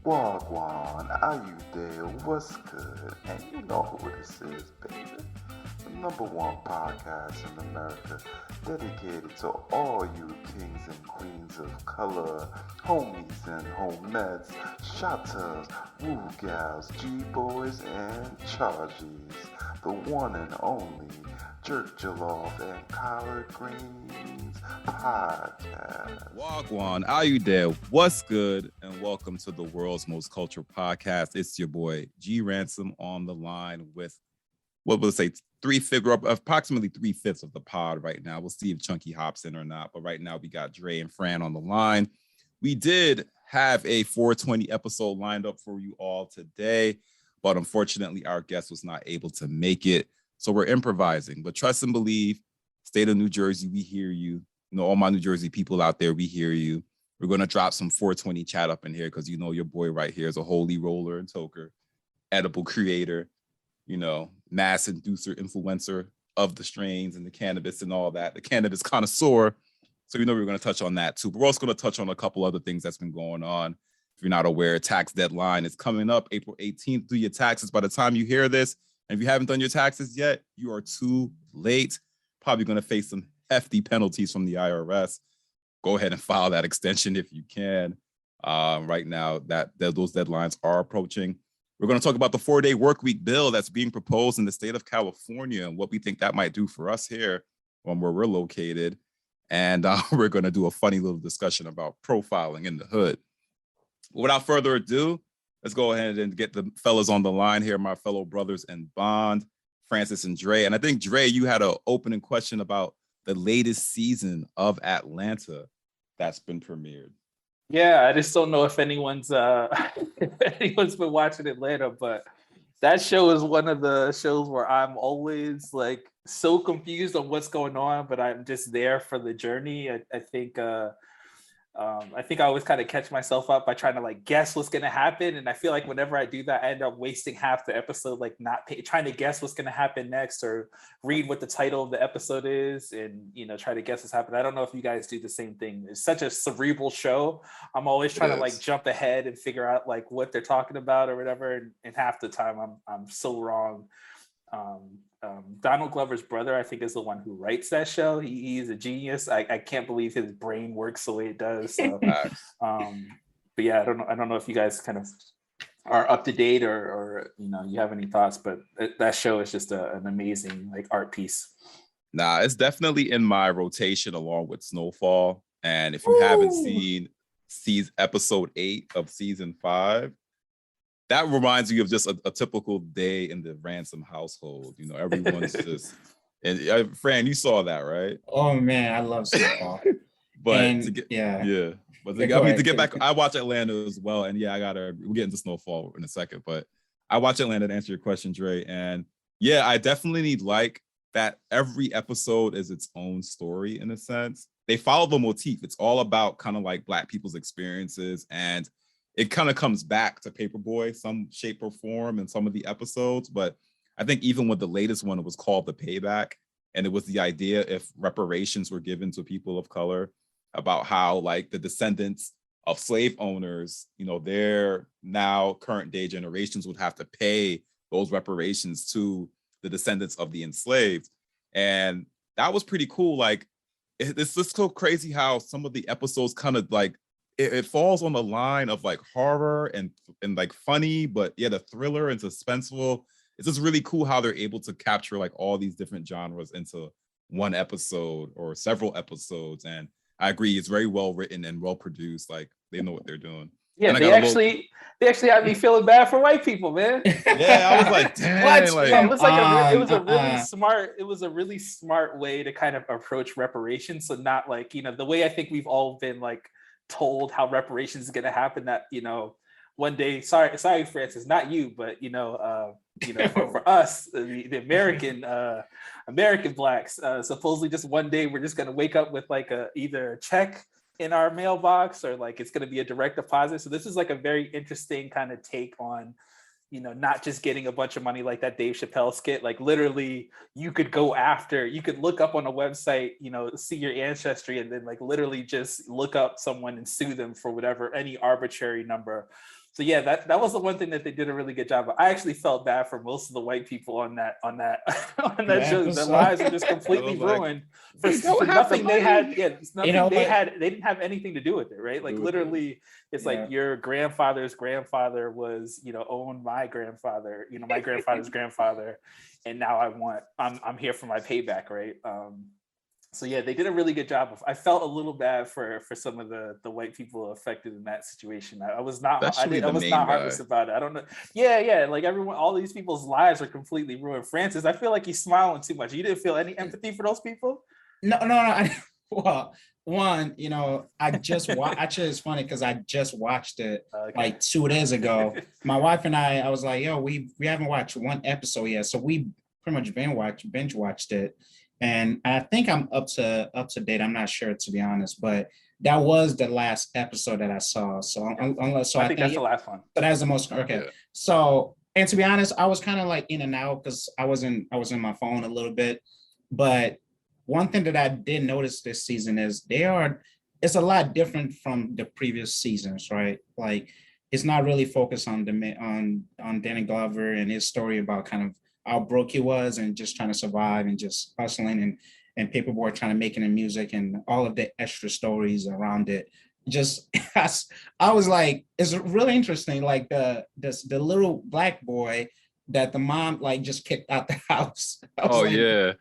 Gwan, are you there? What's good? And you know who this is, baby. The number one podcast in America, dedicated to all you kings and queens of color, homies and homettes, shotters, woo gals, G-boys, and charges. The one and only Jerk Jollof and Collard Greens podcast. Wagwan, are you there? What's good? And welcome to the world's most cultural podcast. It's your boy G Ransom on the line with approximately 3/5 of the pod right now. We'll see if Chunky hops in or not. But right now we got Dre and Fran on the line. We did have a 420 episode lined up for you all today, but unfortunately our guest was not able to make it. So we're improvising, but trust and believe, state of New Jersey, we hear you. You know, all my New Jersey people out there, we hear you. We're going to drop some 420 chat up in here because you know your boy right here is a holy roller and toker, edible creator, you know, mass inducer, influencer of the strains and the cannabis and all that, the cannabis connoisseur. So you know we're going to touch on that too. But we're also going to touch on a couple other things that's been going on. If you're not aware, tax deadline is coming up April 18th. Do your taxes by the time you hear this. And if you haven't done your taxes yet, you are too late. Probably going to face some hefty penalties from the IRS. Go ahead and file that extension if you can. Right now, those deadlines are approaching. We're going to talk about the 4-day workweek bill that's being proposed in the state of California and what we think that might do for us here where we're located. And we're going to do a funny little discussion about profiling in the hood. But without further ado, let's go ahead and get the fellas on the line here, my fellow brothers in bond, Francis and Dre. And I think, Dre, you had an opening question about the latest season of Atlanta that's been premiered. Yeah, I just don't know if anyone's if anyone's been watching Atlanta, but that show is one of the shows where I'm always like so confused on what's going on, but I'm just there for the journey. I think I always kind of catch myself up by trying to like guess what's going to happen. And I feel like whenever I do that, I end up wasting half the episode, like trying to guess what's going to happen next or read what the title of the episode is and, you know, try to guess what's happening. I don't know if you guys do the same thing. It's such a cerebral show. I'm always trying to like jump ahead and figure out like what they're talking about or whatever. And half the time I'm so wrong. Donald Glover's brother, I think, is the one who writes that show. He's a genius. I can't believe his brain works the way it does. So, but yeah, I don't know if you guys kind of are up to date or you know you have any thoughts. But that show is just an amazing like art piece. Nah, it's definitely in my rotation along with Snowfall. And if you haven't seen episode 8 of season 5. That reminds you of just a typical day in the Ransom household. You know, everyone's just, and Fran, you saw that, right? Oh man, I love Snowfall. But to get back, I watch Atlanta as well. And yeah, we'll get into Snowfall in a second, but I watch Atlanta to answer your question, Dre. And yeah, I definitely like that every episode is its own story in a sense. They follow the motif. It's all about kind of like Black people's experiences, and it kind of comes back to Paperboy, some shape or form in some of the episodes. But I think even with the latest one, it was called The Payback. And it was the idea if reparations were given to people of color about how like the descendants of slave owners, you know, their now current day generations would have to pay those reparations to the descendants of the enslaved. And that was pretty cool. Like, it's just so crazy how some of the episodes kind of like, it falls on the line of like horror and like funny, but yeah, the thriller and suspenseful. It's just really cool how they're able to capture like all these different genres into one episode or several episodes. And I agree, it's very well written and well produced. Like they know what they're doing. Yeah, they actually had me feeling bad for white people, man. Yeah, I was like, dang, like, it was a really smart way to kind of approach reparations. So not like, you know, the way I think we've all been like told how reparations is going to happen, that, you know, one day, sorry Francis, not you, but for us, the American Blacks, supposedly just one day we're just going to wake up with like either a check in our mailbox or like it's going to be a direct deposit. So this is like a very interesting kind of take on, you know, not just getting a bunch of money like that Dave Chappelle skit. Like literally you could look up on a website, you know, see your ancestry and then like literally just look up someone and sue them for whatever, any arbitrary number. So yeah, that was the one thing that they did a really good job of. I actually felt bad for most of the white people on that on that show. Their lives were just completely ruined for nothing they had. Yeah, it's nothing they had. They didn't have anything to do with it, right? Like literally, it's like your grandfather's grandfather was, owned my grandfather, my grandfather's grandfather, and now I'm here for my payback, right? So yeah, they did a really good job of. I felt a little bad for some of the white people affected in that situation. I was not. Especially I was not heartless about it. I don't know. Yeah. Like everyone, all these people's lives are completely ruined. Francis, I feel like he's smiling too much. You didn't feel any empathy for those people? No. Well, one, I just watched. Actually, it's funny because I just watched it like 2 days ago. My wife and I was like, "Yo, we haven't watched one episode yet," so we pretty much binge watched it. And I think I'm up to date. I'm not sure, to be honest, but that was the last episode that I saw. So I think that's the last one. But that's the most okay. Yeah. So, and to be honest, I was kind of like in and out because I was in my phone a little bit. But one thing that I did notice this season is it's a lot different from the previous seasons, right? Like it's not really focused on Danny Glover and his story about kind of how broke he was and just trying to survive and just hustling and paperboy trying to make it in music and all of the extra stories around it. Just I was like, it's really interesting. Like the little black boy that the mom like just kicked out the house. Yeah.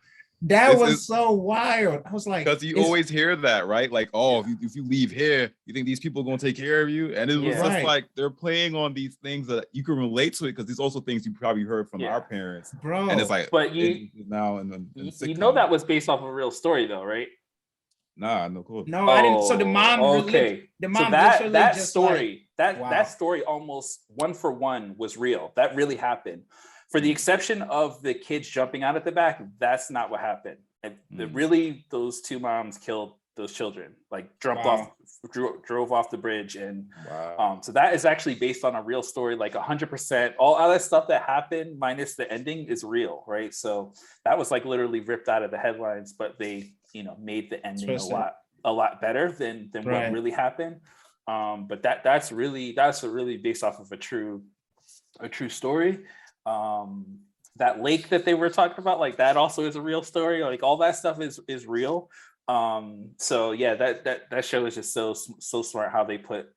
That was so wild. I was like, because you always hear that, right? Like, if you leave here, you think these people are going to take care of you? And it was just like they're playing on these things that you can relate to it because these also things you probably heard from our parents, bro. And it's like, but you that was based off of a real story, though, right? Nah, no, cool. No, I didn't. So the mom, okay. The mom, so that story, like, that story almost 1-for-1 was real. That really happened. For the exception of the kids jumping out at the back, that's not what happened. And really, those two moms killed those children, like drove off the bridge. And so that is actually based on a real story, like 100%. All that stuff that happened, minus the ending, is real, right? So that was like literally ripped out of the headlines, but they, made the ending a lot better than what really happened. But that's really based off of a true story. That lake that they were talking about, like that also is a real story. Like all that stuff is real. So yeah, that show is just so smart how they put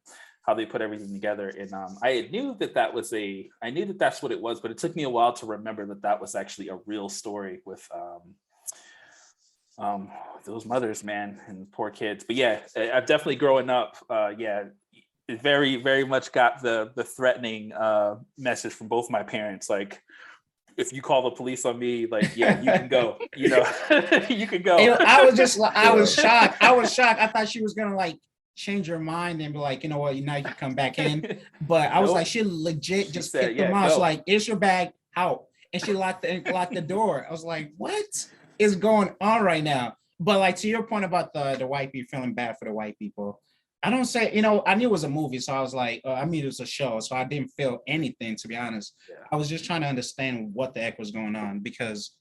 everything together. And I knew that's what it was, but it took me a while to remember that was actually a real story with those mothers, man, and poor kids. But yeah, I've definitely growing up, it very, very much got the threatening message from both my parents. Like, if you call the police on me, like, yeah, you can go. You can go. I was shocked. I thought she was gonna like change her mind and be like, you know what, now you can come back in. But I was like, she legit just kicked them out. She's like, "It's your bag, out," and she locked the door. I was like, what is going on right now? But like to your point about the white people feeling bad for the white people. I don't say, I knew it was a movie, so I was like, it was a show, so I didn't feel anything, to be honest. Yeah. I was just trying to understand what the heck was going on because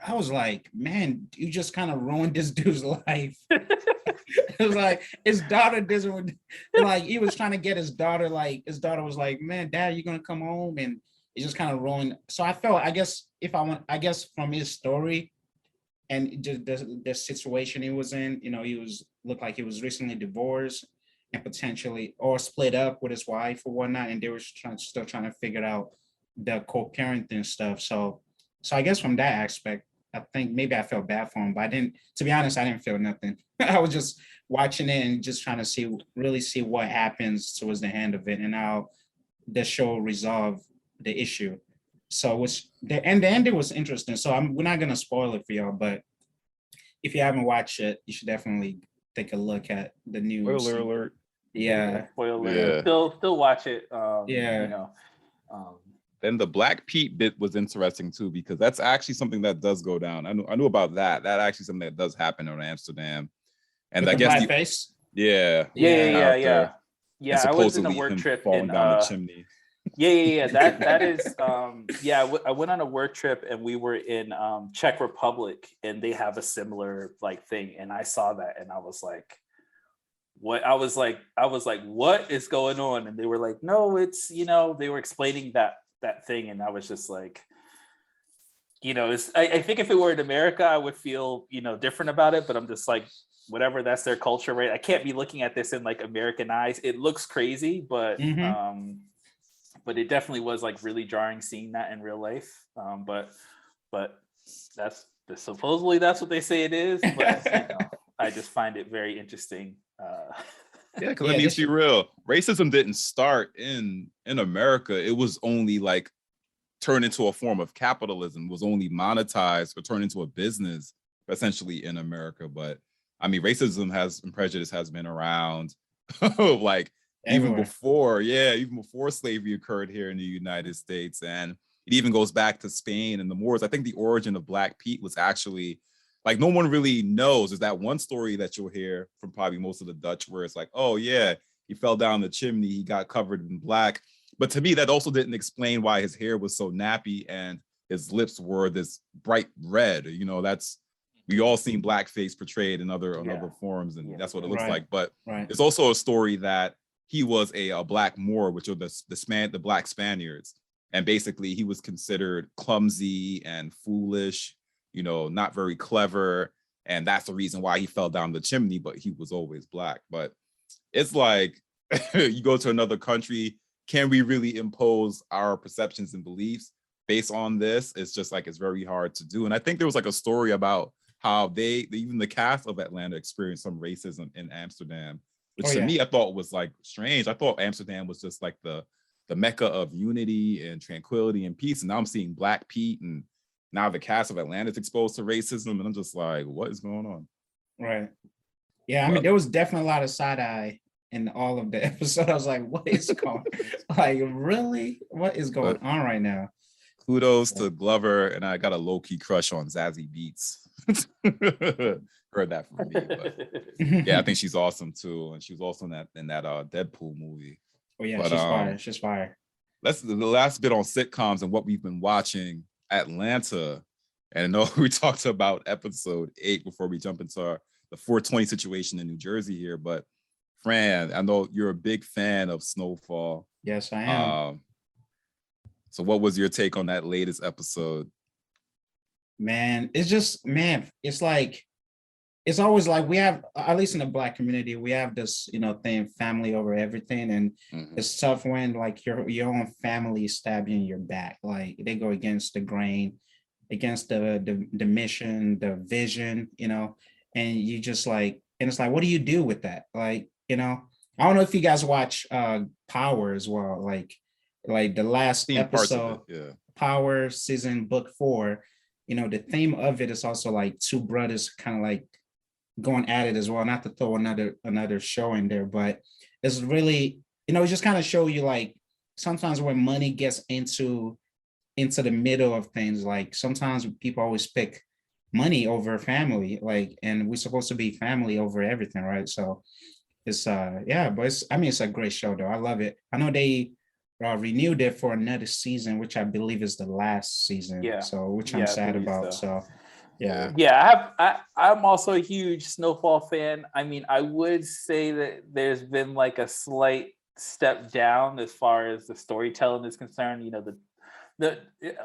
I was like, man, you just kind of ruined this dude's life. It was like his daughter doesn't, like he was trying to get his daughter, like his daughter was like, man, Dad, you're gonna come home, and it just kind of ruined. So I felt, I guess from his story and just the situation he was in, looked like he was recently divorced and potentially or split up with his wife or whatnot, and they were still trying to figure out the co-parenting stuff. So I guess from that aspect, I think maybe I felt bad for him, but to be honest, I didn't feel nothing. I was just watching it and just trying to really see what happens towards the end of it and how the show resolved the issue. So the ending was interesting. So we're not gonna spoil it for y'all, but if you haven't watched it, you should definitely take a look at the new. Spoiler alert. Yeah. Spoiler alert. Still watch it. Then the Black Pete bit was interesting too, because that's actually something that does go down. I knew about that. That actually something that does happen in Amsterdam. And with I guess face. Yeah. I was in a work trip falling down the chimney. Yeah. That is. I went on a work trip and we were in Czech Republic, and they have a similar like thing. And I saw that and I was like, what I was like, what is going on? And they were like, no, it's, they were explaining that thing. And I was just like, I think if it were in America, I would feel, different about it, but I'm just like, whatever, that's their culture, right? I can't be looking at this in like American eyes. It looks crazy, but it definitely was like really jarring seeing that in real life. But that's supposedly that's what they say it is. But I just find it very interesting. Yeah, because let me be real. Racism didn't start in America. It was only like turned into a form of capitalism, was only monetized or turned into a business essentially in America. But I mean, racism and prejudice has been around like even before slavery occurred here in the United States. And it even goes back to Spain and the Moors. I think the origin of Black Pete was actually like, no one really knows. There's that one story that you'll hear from probably most of the Dutch where it's like, oh yeah, he fell down the chimney, he got covered in black. But to me, that also didn't explain why his hair was so nappy and his lips were this bright red. We all seen blackface portrayed in other forms, and that's what it looks like. But it's also a story that he was a Black Moor, which are the Black Spaniards, and basically he was considered clumsy and foolish, not very clever, and that's the reason why he fell down the chimney. But he was always Black. But it's like you go to another country, can we really impose our perceptions and beliefs based on this? It's just like it's very hard to do. And I think there was like a story about how even the cast of Atlanta experienced some racism in Amsterdam, which to me I thought was like strange. I thought Amsterdam was just like the mecca of unity and tranquility and peace. And now I'm seeing Black Pete, and now the cast of Atlanta is exposed to racism, and I'm just like, what is going on? Right. Yeah, I mean, there was definitely a lot of side eye in all of the episode. I was like, what is going on? Like, really? What is going on right now? Kudos to Glover, and I got a low-key crush on Zazie Beetz. Heard that from me, but yeah, I think she's awesome too, and she was also in that Deadpool movie. Oh yeah, she's fire. She's fire. The last bit on sitcoms and what we've been watching. Atlanta, and I know we talked about episode 8 before we jump into the 420 situation in New Jersey here, but Fran, I know you're a big fan of Snowfall. Yes, I am. So what was your take on that latest episode? Man, it's like, it's always like we have, at least in the Black community, we have this, thing, family over everything. And it's tough when like your own family stab you in your back. Like they go against the grain, against the mission, the vision, and you just like, and it's like, what do you do with that? Like, I don't know if you guys watch Power as well. Like the last episode, Power season book 4, the theme of it is also like two brothers kind of like going at it as well. Not to throw another show in there, but it's really, it just kind of show you like sometimes when money gets into the middle of things, like sometimes people always pick money over family, like, and we're supposed to be family over everything, right? So it's but it's a great show though. I love it. I know they renewed it for another season, which I believe is the last season. Yeah. So which I'm sad about. So yeah, I'm also a huge Snowfall fan. I mean, I would say that there's been like a slight step down as far as the storytelling is concerned.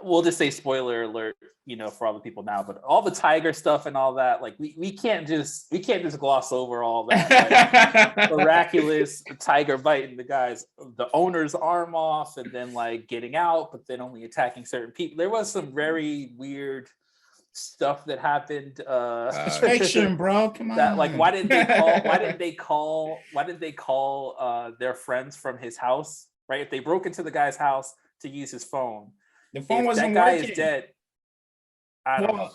We'll just say spoiler alert, for all the people now, but all the tiger stuff and all that, like we can't just gloss over all that like, miraculous tiger biting the owner's arm off and then like getting out, but then only attacking certain people. There was some very weird stuff that happened. It's fiction, bro. Come on. That, like, why didn't they call their friends from his house? Right? If they broke into the guy's house to use his phone, the phone wasn't that guy working. Is dead.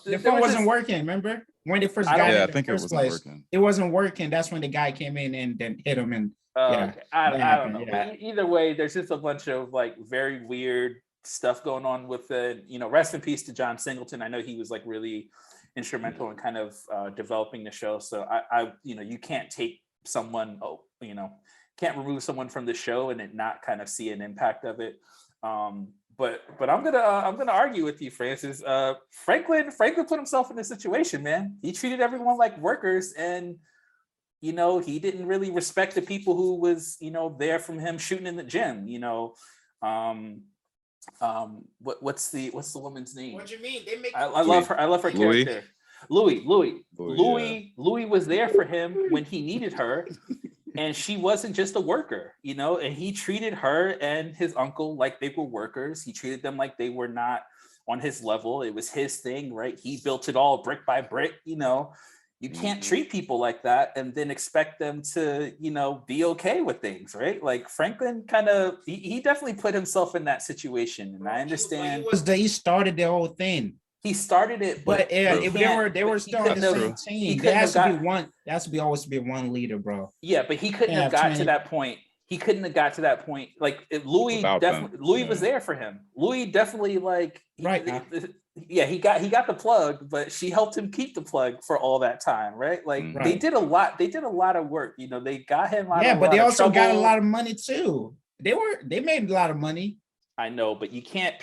The phone wasn't working. Remember when they first got in the first place? Working. It wasn't working. That's when the guy came in and then hit him. And I don't know. Yeah. Either way, there's just a bunch of like very weird stuff going on with it. Rest in peace to John Singleton. I know he was like really instrumental in kind of developing the show. So I you can't take someone, can't remove someone from the show and it not kind of see an impact of it. But I'm gonna argue with you, Francis. Franklin put himself in this situation, man. He treated everyone like workers, and you know, he didn't really respect the people who was, you know, there from him shooting in the gym, you know. What's the woman's name? What do you mean? They make I love her Louis. character. Louis Yeah. was there for him when he needed her, and she wasn't just a worker, you know, and he treated her and his uncle like they were workers. He treated them like they were not on his level. It was his thing, right? He built it all brick by brick, you know. You can't treat people like that and then expect them to, you know, be okay with things, right? Like Franklin kind of, he definitely put himself in that situation, and I understand. He started the whole thing. He started it, but if they were still on the same team, there has to be one. There has to be always be one leader, bro. Yeah, but he couldn't have got to that point. He couldn't have got to that point. Like Louis was there for him. Louis definitely he got the plug, but she helped him keep the plug for all that time, right? Like they did a lot. They did a lot of work. You know, they got him out of, but they also got a lot of money too. They made a lot of money. I know, but you can't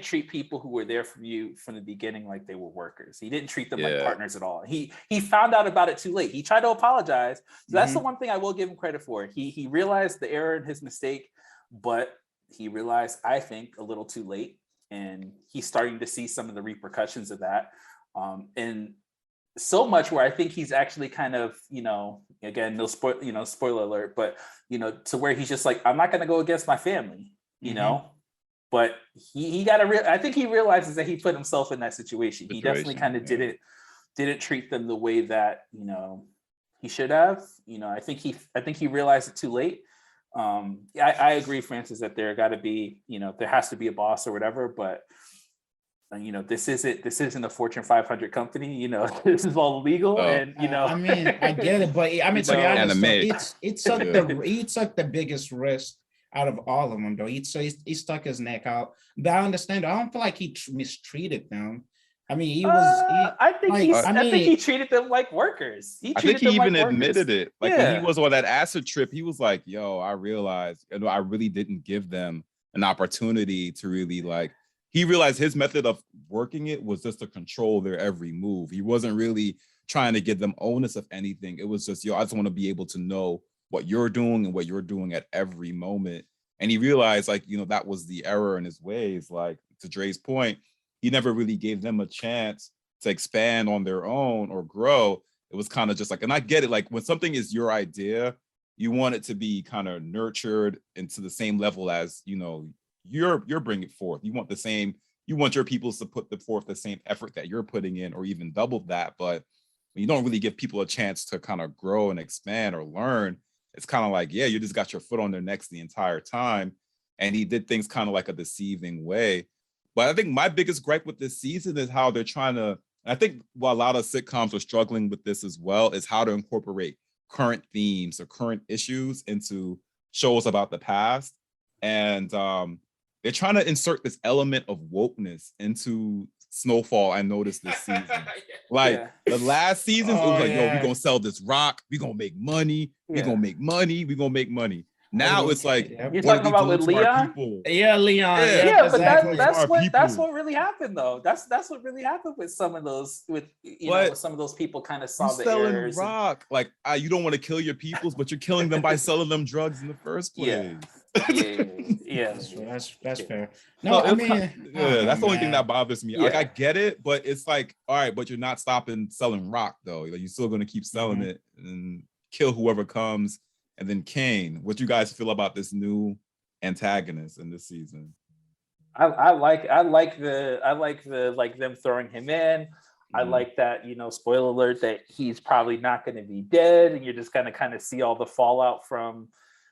treat people who were there from you from the beginning like they were workers. He didn't treat them like partners at all. He found out about it too late. He tried to apologize. So that's the one thing I will give him credit for. He realized the error and his mistake, but he realized, I think, a little too late, and he's starting to see some of the repercussions of that. And so much where I think he's actually kind of, you know, again, spoiler alert, but you know, to where he's just like, I'm not going to go against my family, you know. But he got I think he realizes that he put himself in that situation. He definitely kind of didn't treat them the way that, you know, he should have. You know, I think he realized it too late. I agree, Francis, that there got to be, you know, there has to be a boss or whatever. But you know, this isn't a Fortune 500 company. You know, this is all legal, and you know. I mean, I get it, but I mean, to be honest, it took the biggest risk out of all of them, though. He stuck his neck out. But I understand. I don't feel like he mistreated them. I mean, he was. I think he treated them like workers. I think he even admitted it. Like when he was on that acid trip, he was like, "Yo, I realized, you know, I really didn't give them an opportunity to really like." He realized his method of working it was just to control their every move. He wasn't really trying to give them onus of anything. It was just, yo, I just want to be able to know what you're doing and what you're doing at every moment. And he realized, like, you know, that was the error in his ways. Like, to Dre's point, he never really gave them a chance to expand on their own or grow. It was kind of just like, and I get it, like when something is your idea, you want it to be kind of nurtured into the same level as, you know, you're bringing forth. You want your peoples to put forth the same effort that you're putting in, or even double that. But when you don't really give people a chance to kind of grow and expand or learn, it's kind of like, yeah, you just got your foot on their necks the entire time. And he did things kind of like a deceiving way. But I think my biggest gripe with this season is how they're trying to, I think while a lot of sitcoms are struggling with this as well, is how to incorporate current themes or current issues into shows about the past. And they're trying to insert this element of wokeness into Snowfall. I noticed this season. The last season, it was like, yo, we're going to sell this rock. We're going to make money. We're going to make money. We're going to make money. Now it's like, you're talking about with Leon? Yeah, Leon. Yeah, but exactly. that's what really happened, though. That's what really happened with some of those, with some of those people kind of saw the errors. Rock. Like, you don't want to kill your peoples, but you're killing them by selling them drugs in the first place. Yeah. That's fair. No, I mean, that's the only thing that bothers me. Like, I get it, but it's like, all right, but you're not stopping selling rock, though. Like, you're still going to keep selling it and kill whoever comes. And then Kane, what you guys feel about this new antagonist in this season? I like them throwing him in. I like that, you know, spoiler alert, that he's probably not going to be dead, and you're just going to kind of see all the fallout from,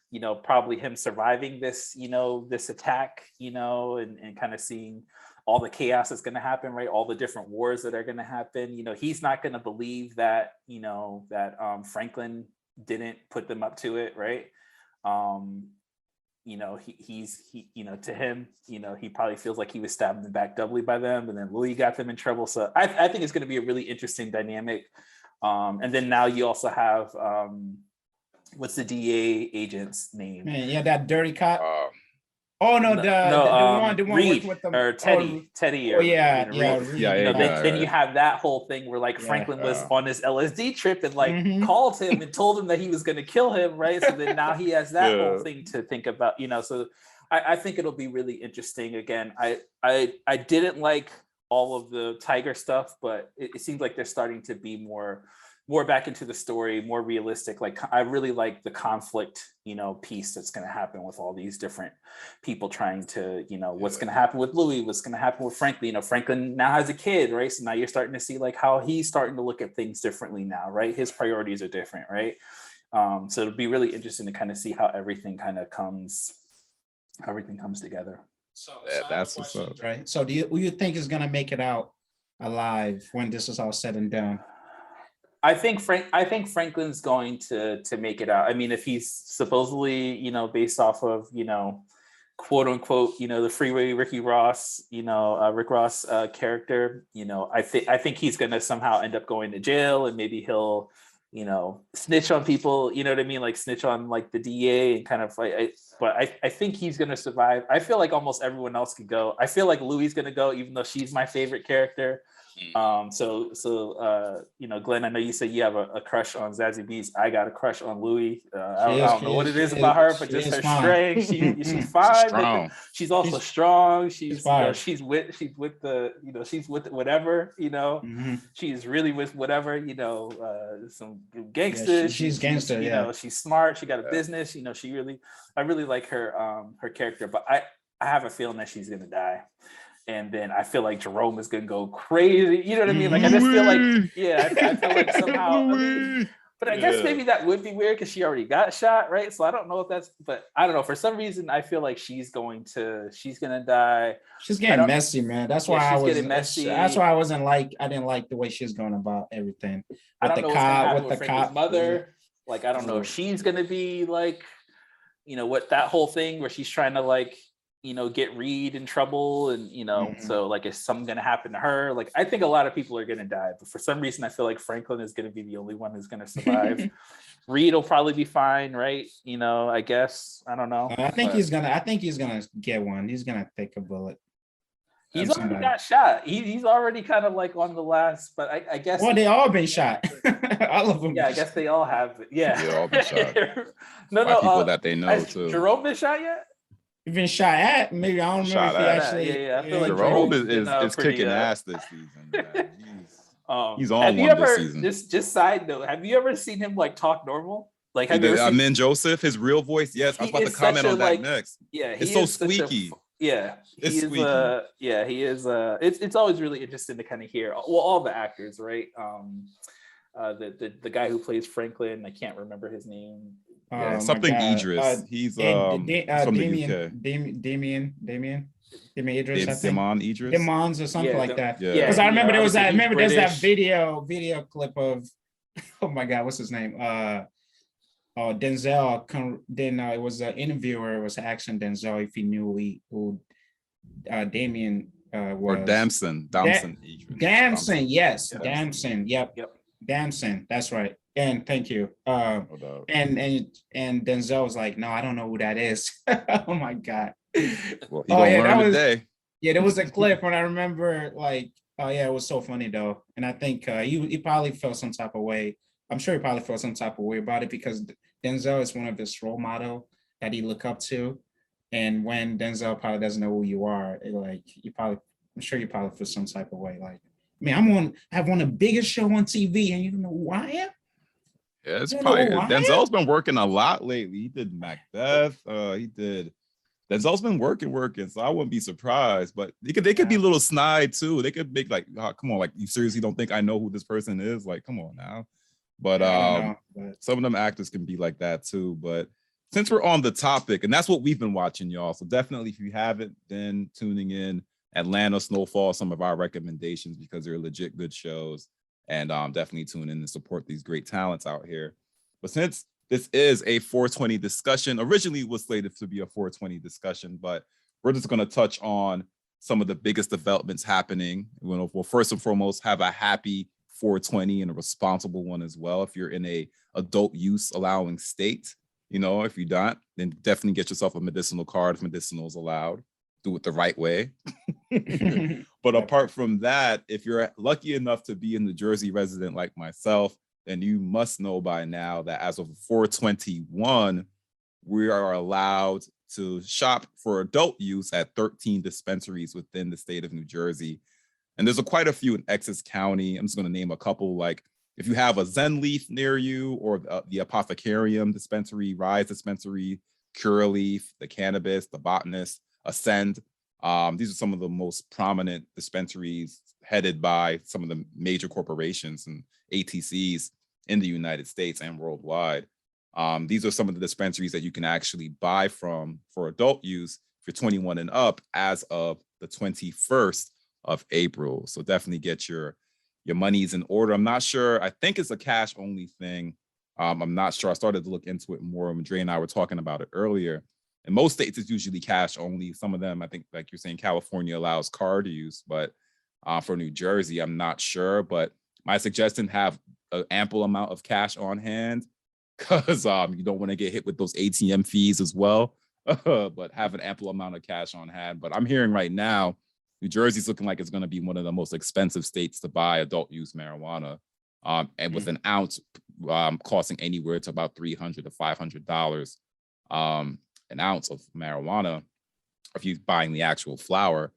you know, probably him surviving this, you know, this attack, you know, and kind of seeing all the chaos that's going to happen, right? All the different wars that are going to happen. You know, he's not going to believe that, you know, that Franklin didn't put them up to it, right? You know, he you know, to him, you know, he probably feels like he was stabbed in the back doubly by them, and then Louis got them in trouble. So I think it's going to be a really interesting dynamic. And then now you also have what's the DA agent's name? Man, yeah, that dirty cop. Oh no, the one Reed, with the or Teddy, or yeah, Reed. Yeah. Then you have that whole thing where like Franklin was on this LSD trip and like called him and told him that he was going to kill him, right? So then now he has that whole thing to think about, So I think it'll be really interesting. Again, I didn't like all of the Tiger stuff, but it seems like they're starting to be more back into the story, more realistic. Like I really like the conflict, piece that's going to happen with all these different people trying to, what's going to happen with Louis, what's going to happen with Franklin. Franklin now has a kid, right? So now you're starting to see like how he's starting to look at things differently now, right? His priorities are different, right? So it'll be really interesting to kind of see how everything comes together. So that's what's up, right? So do you think is going to make it out alive when this is all said and done? I think Franklin's going to make it out. I mean, if he's supposedly, based off of, quote unquote, the freeway Rick Ross character, I think he's going to somehow end up going to jail, and maybe he'll, snitch on people, you know what I mean? Like snitch on like the DA and kind of like, but I think he's going to survive. I feel like almost everyone else could go. I feel like Louis going to go, even though she's my favorite character. So Glenn, I know you said you have a crush on Zazie Beetz. I got a crush on Louis. I don't know what it is about her, but just her strength. She's fine. She's also strong. She's with whatever. She's really with whatever. Some gangsters. She's gangster. She's smart. She got a business. I really like her character, but I have a feeling that she's gonna die. And then I feel like Jerome is gonna go crazy. You know what I mean? Like I just feel like, I feel like somehow. But I guess maybe that would be weird because she already got shot, right? So I don't know if that's. But I don't know. For some reason, I feel like she's gonna die. She's getting messy, man. That's why I was. Messy. That's why I didn't like the way she's going about everything. I don't know what's gonna happen with Franklin's mother. Like I don't know if she's gonna be like, what that whole thing where she's trying to like. Get Reed in trouble and, so like, is something going to happen to her? Like, I think a lot of people are going to die, but for some reason, I feel like Franklin is going to be the only one who's going to survive. Reed will probably be fine. Right. I guess, I don't know. I think he's going to get one. He's going to take a bullet. He's already got shot. He's already kind of like on the last, but I guess. Well, they all been shot. All of them. Yeah, I guess they all have. Yeah. They all been shot. no, people that they know too. Jerome been shot yet? He's been shot at. Maybe I don't remember if he actually. Yeah, I feel like Jerome is kicking ass this season. He's on one this season. Just side note, have you ever seen him like talk normal? Like have you ever seen Min Joseph, his real voice? Yes, I was about to comment on that next. Yeah, it's so squeaky. It's squeaky. He is. It's always really interesting to kind of hear. Well, all the actors, right? The guy who plays Franklin, I can't remember his name. Something Idris. He's from the UK. Damien Idris. Damon Idris. Demons or something like that. Yeah. Because I remember there was that. There's that video clip of. Oh my God, what's his name? Denzel. Then it was an interviewer. It was asking Denzel if he knew who Damien was. Or Damson. Damson. Yes. Damson. Yep. Damson. That's right. And thank you. And Denzel was like, no, I don't know who that is. Oh my God. Well, that was today. Yeah, there was a clip when I remember like, oh yeah, it was so funny though. And I think he probably felt some type of way. I'm sure he probably felt some type of way about it because Denzel is one of his role model that he look up to. And when Denzel probably doesn't know who you are, I'm sure you probably feel some type of way. Like, man, I have won the biggest show on TV and you don't know who I am? Yeah, it's probably Denzel's been working a lot lately. He did Macbeth. Denzel's been working, so I wouldn't be surprised. But they could be a little snide too. They could make like, oh, come on, like you seriously don't think I know who this person is? Like, come on now. But some of them actors can be like that too. But since we're on the topic, and that's what we've been watching, y'all. So definitely, if you haven't been tuning in, Atlanta, Snowfall, some of our recommendations because they're legit good shows. And definitely tune in and support these great talents out here. But since this is a 420 discussion, originally it was slated to be a 420 discussion, but we're just going to touch on some of the biggest developments happening. We'll first and foremost have a happy 420 and a responsible one as well. If you're in a adult use allowing state, You know, if you don't, then definitely get yourself a medicinal card if medicinal is allowed. Do it the right way. But apart from that, if you're lucky enough to be a New Jersey resident like myself, then you must know by now that as of 4/21, we are allowed to shop for adult use at 13 dispensaries within the state of New Jersey. And there's quite a few in Essex County. I'm just going to name a couple. Like if you have a Zen Leaf near you, or the Apothecarium dispensary, Rise dispensary, Curaleaf, the Cannabis, the Botanist, Ascend. These are some of the most prominent dispensaries headed by some of the major corporations and ATCs in the United States and worldwide. These are some of the dispensaries that you can actually buy from for adult use if you're 21 and up as of the 21st of April. So definitely get your monies in order. I'm not sure. I think it's a cash only thing. I'm not sure. I started to look into it more when Dre and I were talking about it earlier. In most states, it's usually cash only. Some of them, I think, like you're saying, California allows card use, but for New Jersey, I'm not sure. But my suggestion, have an ample amount of cash on hand, because you don't want to get hit with those ATM fees as well. But have an ample amount of cash on hand. But I'm hearing right now, New Jersey's looking like it's going to be one of the most expensive states to buy adult use marijuana, and with an ounce costing anywhere to about $300 to $500 an ounce of marijuana if you're buying the actual flower.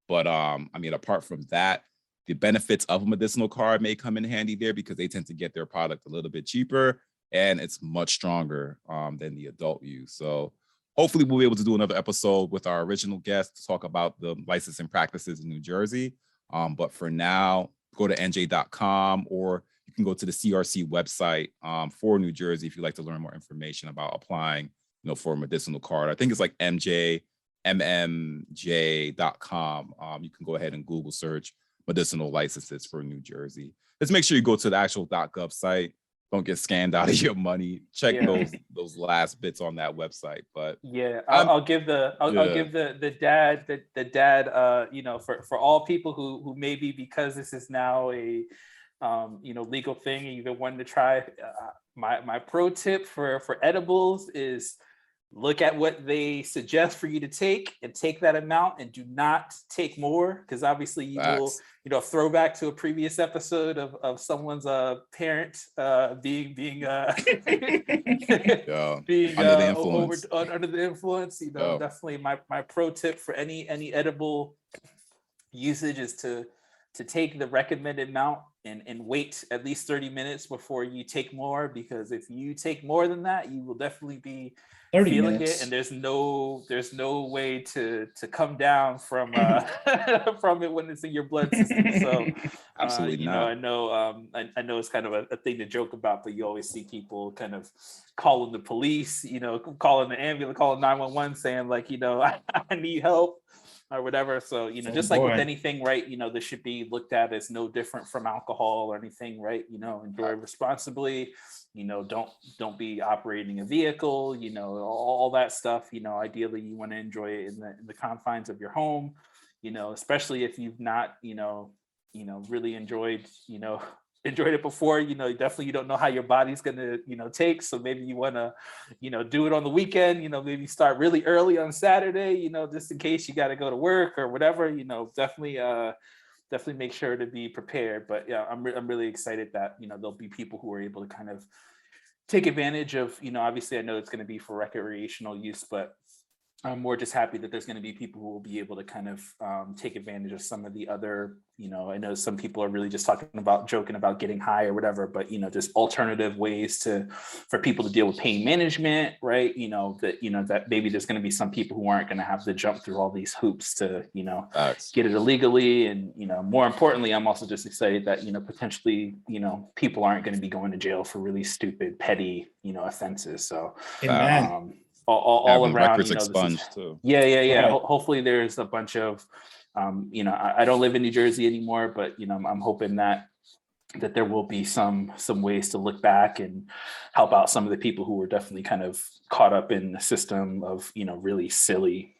But I mean, apart from that, the benefits of a medicinal card may come in handy there, because they tend to get their product a little bit cheaper and it's much stronger than the adult use. So hopefully we'll be able to do another episode with our original guest to talk about the licensing practices in New Jersey. But for now, go to nj.com, or you can go to the CRC website for New Jersey if you'd like to learn more information about applying, for a medicinal card. I think it's like mmj.com. You can go ahead and Google search medicinal licenses for New Jersey. Just make sure you go to the actual .gov site. Don't get scammed out of your money. Check those last bits on that website. But I'll give the dad for all people who maybe, because this is now a legal thing, either wanting to try, my pro tip for edibles is look at what they suggest for you to take and take that amount, and do not take more, because obviously you will, throwback to a previous episode of someone's parent being being under the influence. Definitely my pro tip for any edible usage is to take the recommended amount and wait at least 30 minutes before you take more, because if you take more than that, you will definitely be feeling it, and there's no way to come down from from it when it's in your blood system. So absolutely not. I know it's kind of a thing to joke about, but you always see people kind of calling the police, calling the ambulance, calling 911, saying like, I need help or whatever. So just like with anything, right, this should be looked at as no different from alcohol or anything, right? Enjoy responsibly. Don't be operating a vehicle, all that stuff. Ideally you want to enjoy it in the confines of your home, especially if you've not, really enjoyed it before. Definitely you don't know how your body's gonna, take. So maybe you want to, do it on the weekend. Maybe start really early on Saturday. Just in case you got to go to work or whatever. Definitely make sure to be prepared. But yeah, I'm really excited that there'll be people who are able to kind of take advantage of, obviously I know it's going to be for recreational use, but I'm more just happy that there's going to be people who will be able to kind of take advantage of some of the other, I know some people are really just joking about getting high or whatever, but, just alternative ways for people to deal with pain management, right? That maybe there's going to be some people who aren't going to have to jump through all these hoops to, get it illegally. And, more importantly, I'm also just excited that, potentially, people aren't going to be going to jail for really stupid, petty, offenses. So, all around records expunged too. Right. Hopefully there's a bunch of I don't live in New Jersey anymore, but I'm hoping that there will be some ways to look back and help out some of the people who were definitely kind of caught up in the system of really silly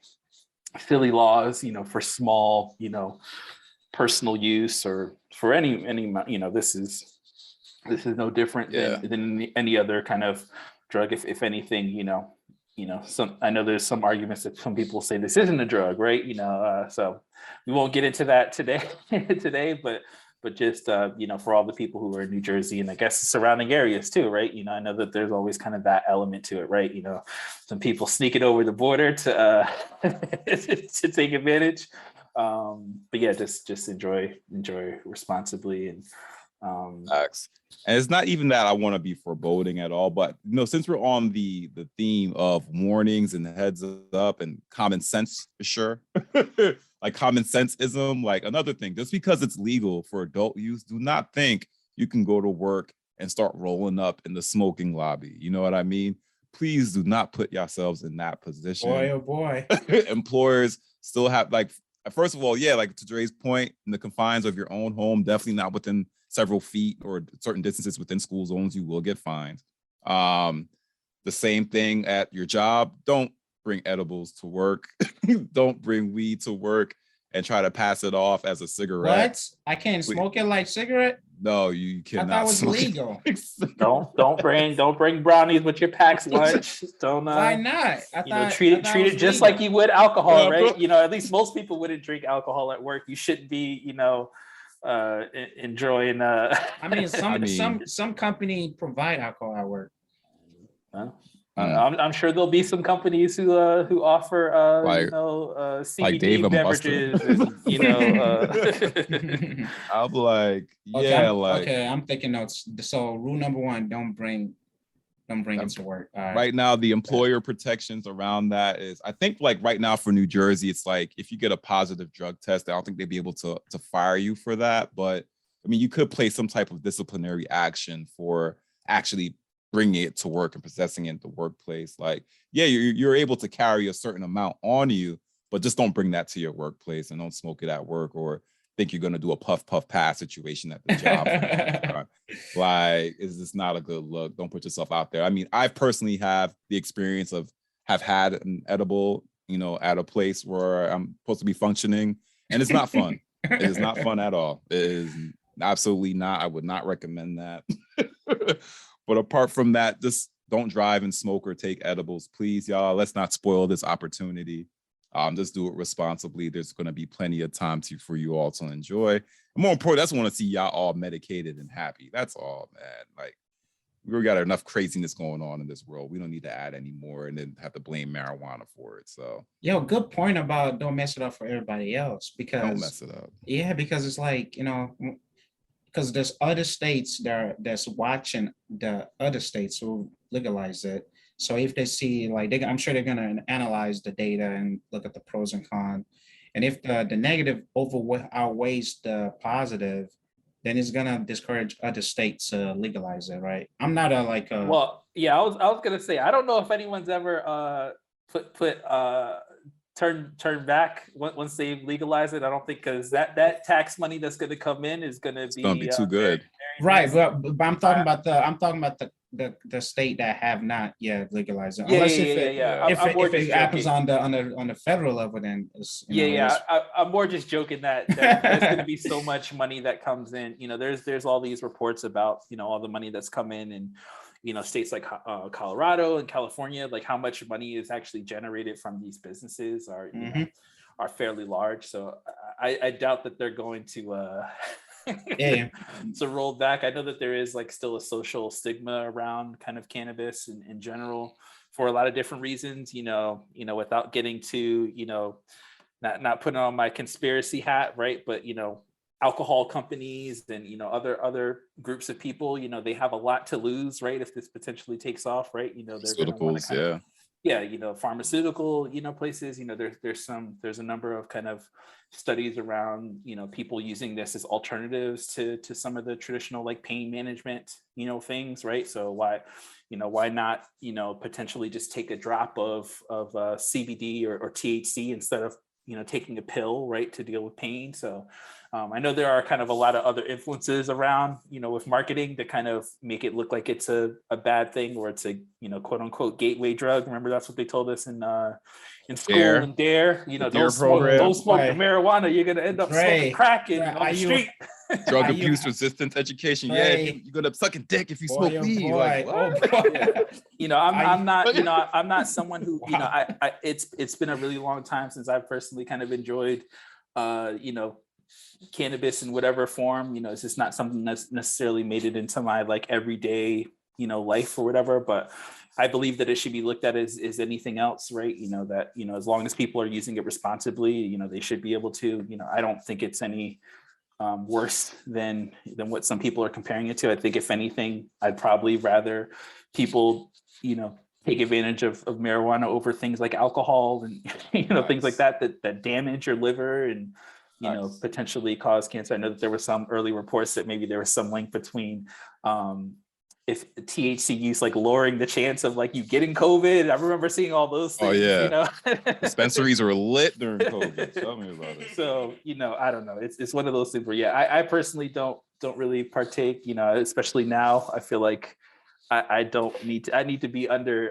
laws for small personal use, or for any this is no different than any other kind of drug. If anything, some, I know there's some arguments that some people say this isn't a drug, right? So we won't get into that today, but just for all the people who are in New Jersey and I guess the surrounding areas too, right? I know that there's always kind of that element to it, right? Some people sneak it over the border to to take advantage. But yeah, just enjoy responsibly and Facts. And it's not even that I want to be foreboding at all, but since we're on the theme of warnings and heads up and common sense for sure, like common senseism, like another thing, just because it's legal for adult use, do not think you can go to work and start rolling up in the smoking lobby. You know what I mean? Please do not put yourselves in that position. Boy, oh boy. Employers still have, like, first of all, yeah, like to Dre's point, in the confines of your own home, definitely not within several feet or certain distances within school zones, you will get fined. The same thing at your job. Don't bring edibles to work. Don't bring weed to work and try to pass it off as a cigarette. What? I can't smoke it like cigarette? No, you cannot. I thought it was legal. Don't bring brownies with your pack's lunch. Don't. Why not? Treat it just like you would alcohol, right? At least most people wouldn't drink alcohol at work. You shouldn't be, enjoying. Some company provide alcohol at work. I'm sure there'll be some companies who offer CBD beverages. I'm like, okay, I'm taking notes. So rule number 1: don't bring it to work. Right now, the employer protections around that is, I think, like right now for New Jersey, it's like if you get a positive drug test, I don't think they'd be able to fire you for that. But I mean, you could place some type of disciplinary action for actually bringing it to work and possessing it in the workplace. Like, yeah, you're able to carry a certain amount on you, but just don't bring that to your workplace and don't smoke it at work or think you're going to do a puff pass situation at the job. Like, is this not a good look? Don't put yourself out there. I mean, I personally have the experience of have had an edible, at a place where I'm supposed to be functioning, and it's not fun. It is not fun at all. It is absolutely not. I would not recommend that. But apart from that, just don't drive and smoke or take edibles, please, y'all. Let's not spoil this opportunity. Just do it responsibly. There's going to be plenty of time for you all to enjoy. And more important, I just want to see y'all all medicated and happy. That's all, man. Like, we got enough craziness going on in this world. We don't need to add any more and then have to blame marijuana for it. So, good point about don't mess it up for everybody else, because don't mess it up. Yeah, because it's like, because there's other states that's watching the other states who legalize it. So if they see, like, I'm sure they're going to analyze the data and look at the pros and cons. And if the negative outweighs the positive, then it's going to discourage other states to legalize it, right? I'm not Well, yeah, I was going to say, I don't know if anyone's ever turn back once they legalize it. I don't think, because that tax money that's going to come in is going to be too good, very right? But I'm talking about the state that have not yet legalized it. If it happens on the federal level, then I'm more just joking that there's going to be so much money that comes in. There's all these reports about all the money that's come in, and states like Colorado and California, like how much money is actually generated from these businesses are fairly large. So I doubt that they're going to to roll back. I know that there is like still a social stigma around kind of cannabis in general for a lot of different reasons, without getting to, not putting on my conspiracy hat, right? But, alcohol companies and, other groups of people, they have a lot to lose, right? If this potentially takes off, right? They're going to want to pharmaceutical, places, there's a number of kind of studies around, people using this as alternatives to some of the traditional like pain management, things, right? So why not, potentially just take a drop of CBD or THC instead of, taking a pill, right, to deal with pain. So I know there are kind of a lot of other influences around, with marketing to kind of make it look like it's a bad thing, or it's a, quote unquote gateway drug. Remember, that's what they told us in school and Dare, don't smoke the marijuana. You're going to end up smoking crack on the street. Drug abuse resistance education. Yeah, you're going to suck a dick if you smoke weed. Like, I'm not someone who, it's been a really long time since I've personally kind of enjoyed, cannabis in whatever form. It's just not something that's necessarily made it into my like everyday life or whatever, but I believe that it should be looked at as anything else, right? That as long as people are using it responsibly, they should be able to. I don't think it's any worse than what some people are comparing it to. I think if anything, I'd probably rather people take advantage of marijuana over things like alcohol and things like that damage your liver and potentially cause cancer. I know that there were some early reports that maybe there was some link between if THC use like lowering the chance of like you getting COVID. I remember seeing all those things. Oh yeah, dispensaries were lit during COVID. Tell me about it. So I don't know. It's one of those things where I personally don't really partake. Especially now, I feel like I need to be under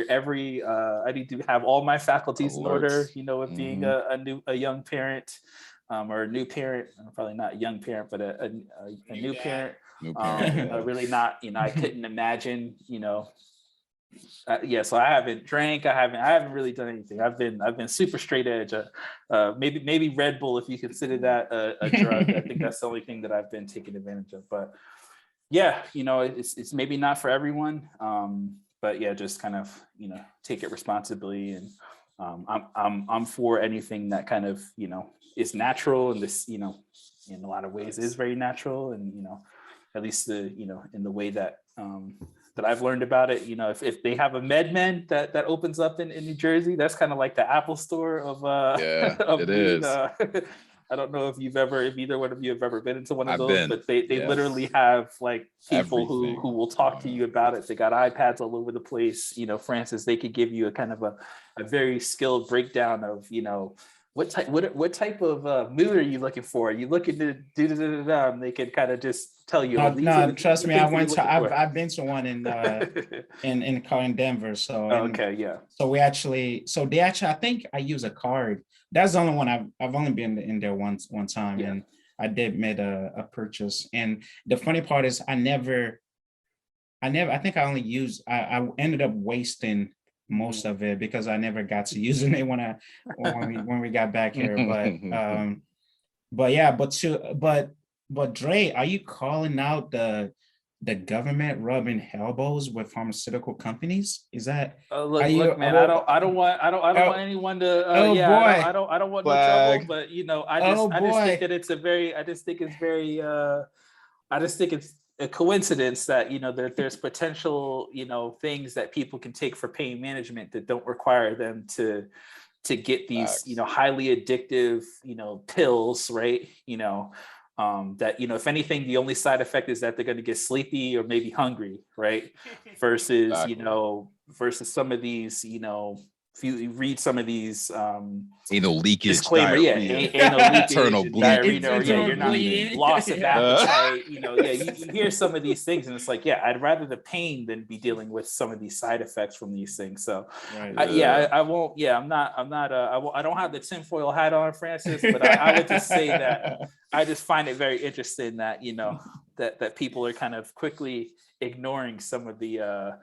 every I need to have all my faculties in order, with being a young parent, or a new parent. Probably not a young parent, but a new parent. Really not, I couldn't imagine, so I haven't drank. I haven't really done anything. I've been super straight edge. Maybe Red Bull, if you consider that a drug. I think that's the only thing that I've been taking advantage of. But yeah, it's maybe not for everyone. But yeah, just kind of, take it responsibly. And I'm for anything that kind of, is natural, and this, in a lot of ways is very natural. And, at least in the way that that I've learned about it, if they have a MedMen that opens up in New Jersey, that's kind of like the Apple store of of it is. I don't know if either one of you have ever been into one of those, but they literally have like people who will talk to you about it. They got iPads all over the place. Francis, they could give you a kind of a very skilled breakdown of, what type of mood are you looking for? Are you looking to do they could kind of just tell you. No, trust me, I've been to one in Denver. So okay, yeah. So they actually I think I use a card. That's the only one I've only been in there one time, and I did made a purchase. And the funny part is I think I only used I ended up wasting most of it because I never got to using it when we got back here. But Dre, are you calling out the government rubbing elbows with pharmaceutical companies? Is that look, man? I don't want anyone to. I don't want no trouble. But I just think it's a coincidence that there's potential things that people can take for pain management that don't require them to get these highly addictive pills, right? That if anything, the only side effect is that they're going to get sleepy or maybe hungry, right? Versus versus some of these if you read some of these anal leakage, disclaimer, anal leakage, internal bleeding, or you're not loss of appetite, you hear some of these things, and it's like, I'd rather the pain than be dealing with some of these side effects from these things. So, I won't. I'm not. I don't have the tinfoil hat on, Francis, but I would just say that I just find it very interesting that that people are kind of quickly ignoring some of the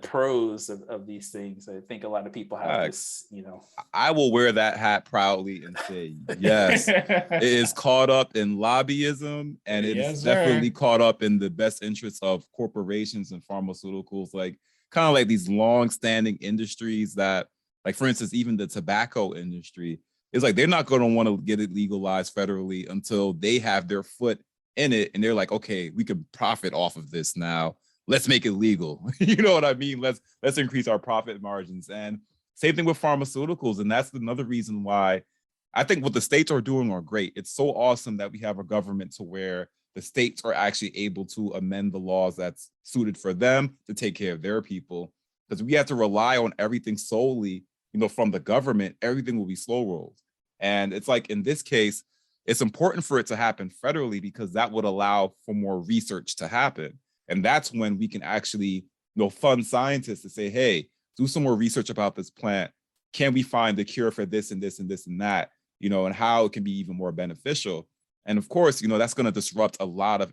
pros of these things. I think a lot of people have this, I will wear that hat proudly and say, yes, it is caught up in lobbyism, and it is definitely caught up in the best interests of corporations and pharmaceuticals, like kind of like these long-standing industries that, like, for instance, even the tobacco industry is like, they're not going to want to get it legalized federally until they have their foot in it. And they're like, okay, we can profit off of this now. Let's make it legal. You know what I mean? Let's increase our profit margins. And same thing with pharmaceuticals. And that's another reason why I think what the states are doing are great. It's so awesome that we have a government to where the states are actually able to amend the laws that's suited for them to take care of their people. Because we have to rely on everything solely, from the government, everything will be slow rolled. And it's like, in this case, it's important for it to happen federally because that would allow for more research to happen. And that's when we can actually, fund scientists to say, hey, do some more research about this plant. Can we find the cure for this and this and this and that, and how it can be even more beneficial? And of course, that's going to disrupt a lot of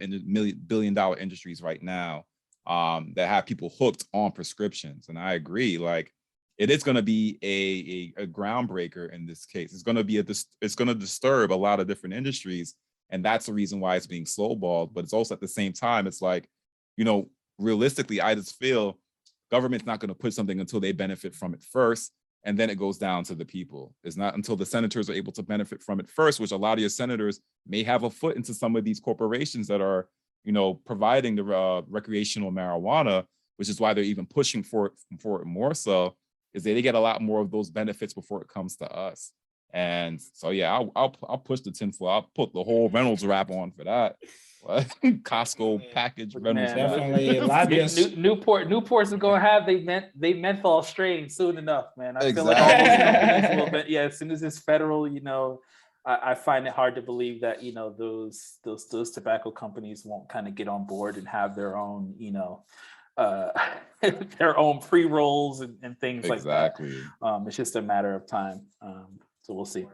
billion-dollar industries right now that have people hooked on prescriptions. And I agree, like it is going to be a groundbreaker in this case. It's going to disturb a lot of different industries. And that's the reason why it's being slowballed. But it's also at the same time, it's like, realistically, I just feel government's not going to push something until they benefit from it first. And then it goes down to the people. It's not until the senators are able to benefit from it first, which a lot of your senators may have a foot into some of these corporations that are, providing the recreational marijuana, which is why they're even pushing for it more so, is they get a lot more of those benefits before it comes to us. And so, yeah, I'll push the tinfoil. I'll put the whole Reynolds wrap on for that. Costco package Reynolds wrap. Definitely lobbyists. Newport's gonna have they menthol strain soon enough, man. I feel like all Exactly. those companies will, but yeah, as soon as it's federal, I find it hard to believe that those tobacco companies won't kind of get on board and have their own their own pre-rolls and things like that. Exactly. It's just a matter of time. So we'll see.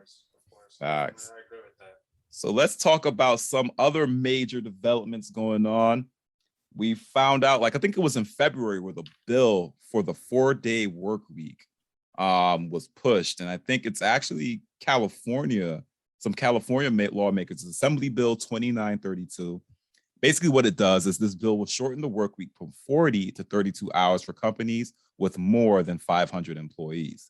Facts. So let's talk about some other major developments going on. We found out, I think it was in February, where the bill for the 4-day work week was pushed. And I think it's actually California, some California lawmakers, Assembly Bill 2932. Basically what it does is this bill will shorten the work week from 40 to 32 hours for companies with more than 500 employees.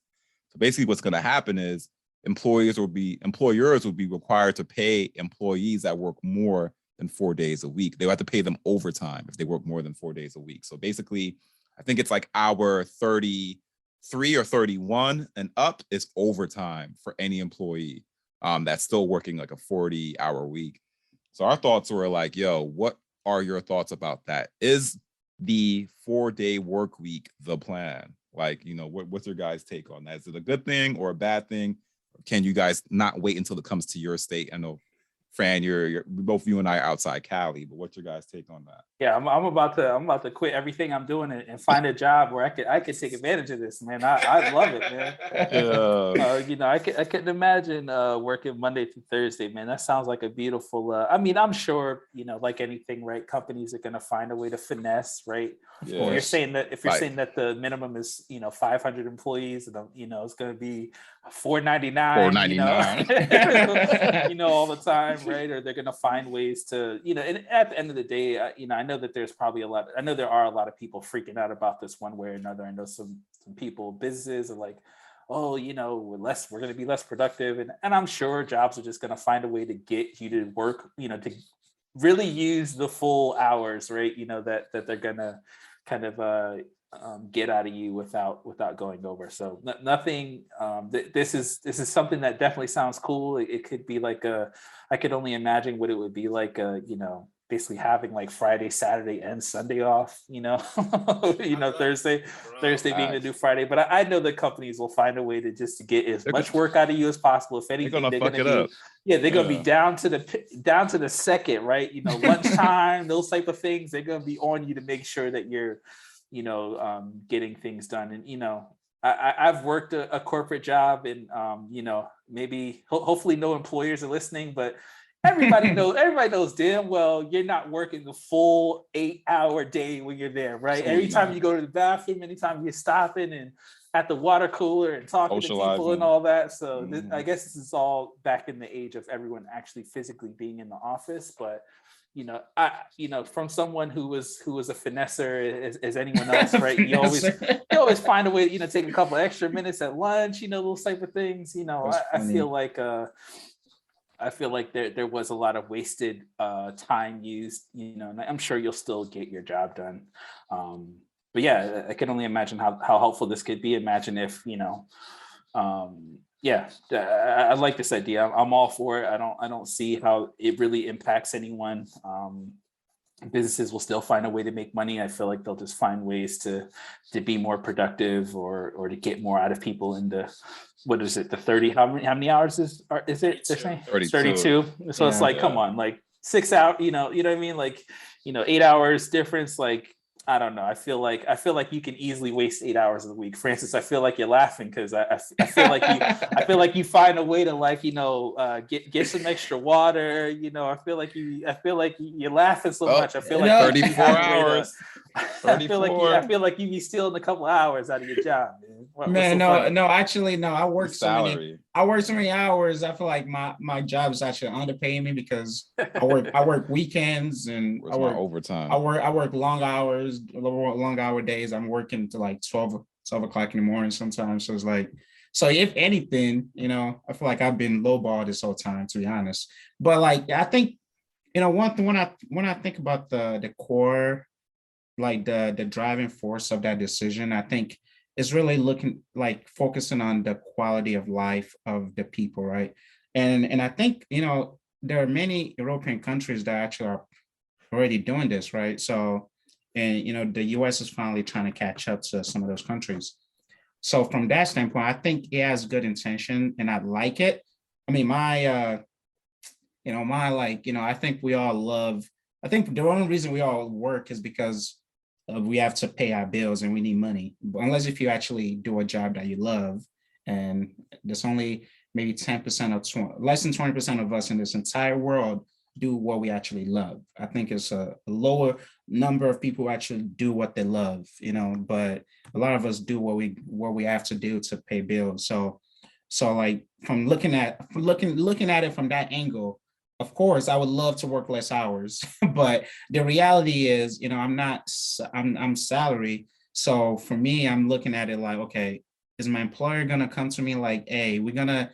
So basically what's going to happen is employers will be required to pay employees that work more than 4 days a week. They have to pay them overtime if they work more than 4 days a week. So basically, I think it's like hour 33 or 31 and up is overtime for any employee that's still working like a 40-hour week. So our thoughts were like, yo, what are your thoughts about that? Is the 4-day work week the plan? What's your guys' take on that? Is it a good thing or a bad thing? Can you guys not wait until it comes to your state? I know, Fran, you're both you and I are outside Cali, but what's your guys' take on that? Yeah, I'm about to quit everything I'm doing and find a job where I could take advantage of this, man. I love it, man. I couldn't imagine working Monday through Thursday, man. That sounds like a beautiful. I'm sure like anything, right? Companies are gonna find a way to finesse, right? Yeah. You're saying that if you're saying that the minimum is 500 employees, and it's gonna be $4.99, all the time, right? Or they're gonna find ways to, and at the end of the day, I know that there's probably there are a lot of people freaking out about this one way or another. I know some people, businesses are like, oh, we're going to be less productive. And I'm sure jobs are just going to find a way to get you to work, to really use the full hours, right? That they're going to kind of get out of you without going over. So nothing, this is something that definitely sounds cool. It could be like I could only imagine what it would be like, basically having like Friday, Saturday, and Sunday off, Thursday being the new Friday. But I know that companies will find a way to just get as much work out of you as possible. If anything, they're going to be, they're going to be down to the second, right? Lunchtime, those type of things. They're going to be on you to make sure that you're, getting things done. And, I've worked a corporate job, and, maybe hopefully no employers are listening, but everybody knows damn well you're not working the full 8-hour day when you're there, right? Every time you go to the bathroom, anytime you're stopping and at the water cooler and talking to people and all that. So I guess this is all back in the age of everyone actually physically being in the office. But from someone who was a finesser as anyone else, right? You always find a way to take a couple extra minutes at lunch, those type of things. I feel like there was a lot of wasted time used, and I'm sure you'll still get your job done. But yeah, I can only imagine how helpful this could be. Imagine if, I like this idea. I'm all for it. I don't see how it really impacts anyone. businesses will still find a way to make money. I feel like they'll just find ways to be more productive or to get more out of people in the, what is it, the 30, how many hours is it? 32. So it's like, come on, like 6 hours, you know what I mean? Like, 8 hours difference, like, I don't know. I feel like you can easily waste 8 hours a week. Francis, I feel like you're laughing because I feel like you find a way to, like, get some extra water. I feel like you're laughing so much. I feel like 34 hours. I feel like you be stealing a couple hours out of your job, man. Actually, no. I work so many hours. I feel like my job is actually underpaying me because I work weekends and I work overtime. I work long hours, long hour days. I'm working to like 12 o'clock in the morning sometimes. So it's like, so if anything, I feel like I've been lowballed this whole time, to be honest. But like, I think, one thing when I think about the core, like the driving force of that decision, I think is really focusing on the quality of life of the people, right? And I think, there are many European countries that actually are already doing this, right? So, and the US is finally trying to catch up to some of those countries. So from that standpoint, I think it has good intention and I like it. I mean, I think I think the only reason we all work is because we have to pay our bills and we need money. Unless if you actually do a job that you love, and there's only maybe 10% or less than 20% of us in this entire world do what we actually love. I think it's a lower number of people who actually do what they love, but a lot of us do what we have to do to pay bills. So like from looking at it from that angle, of course, I would love to work less hours, but the reality is, I'm salary. So for me, I'm looking at it like, okay, is my employer gonna come to me like, hey, we're gonna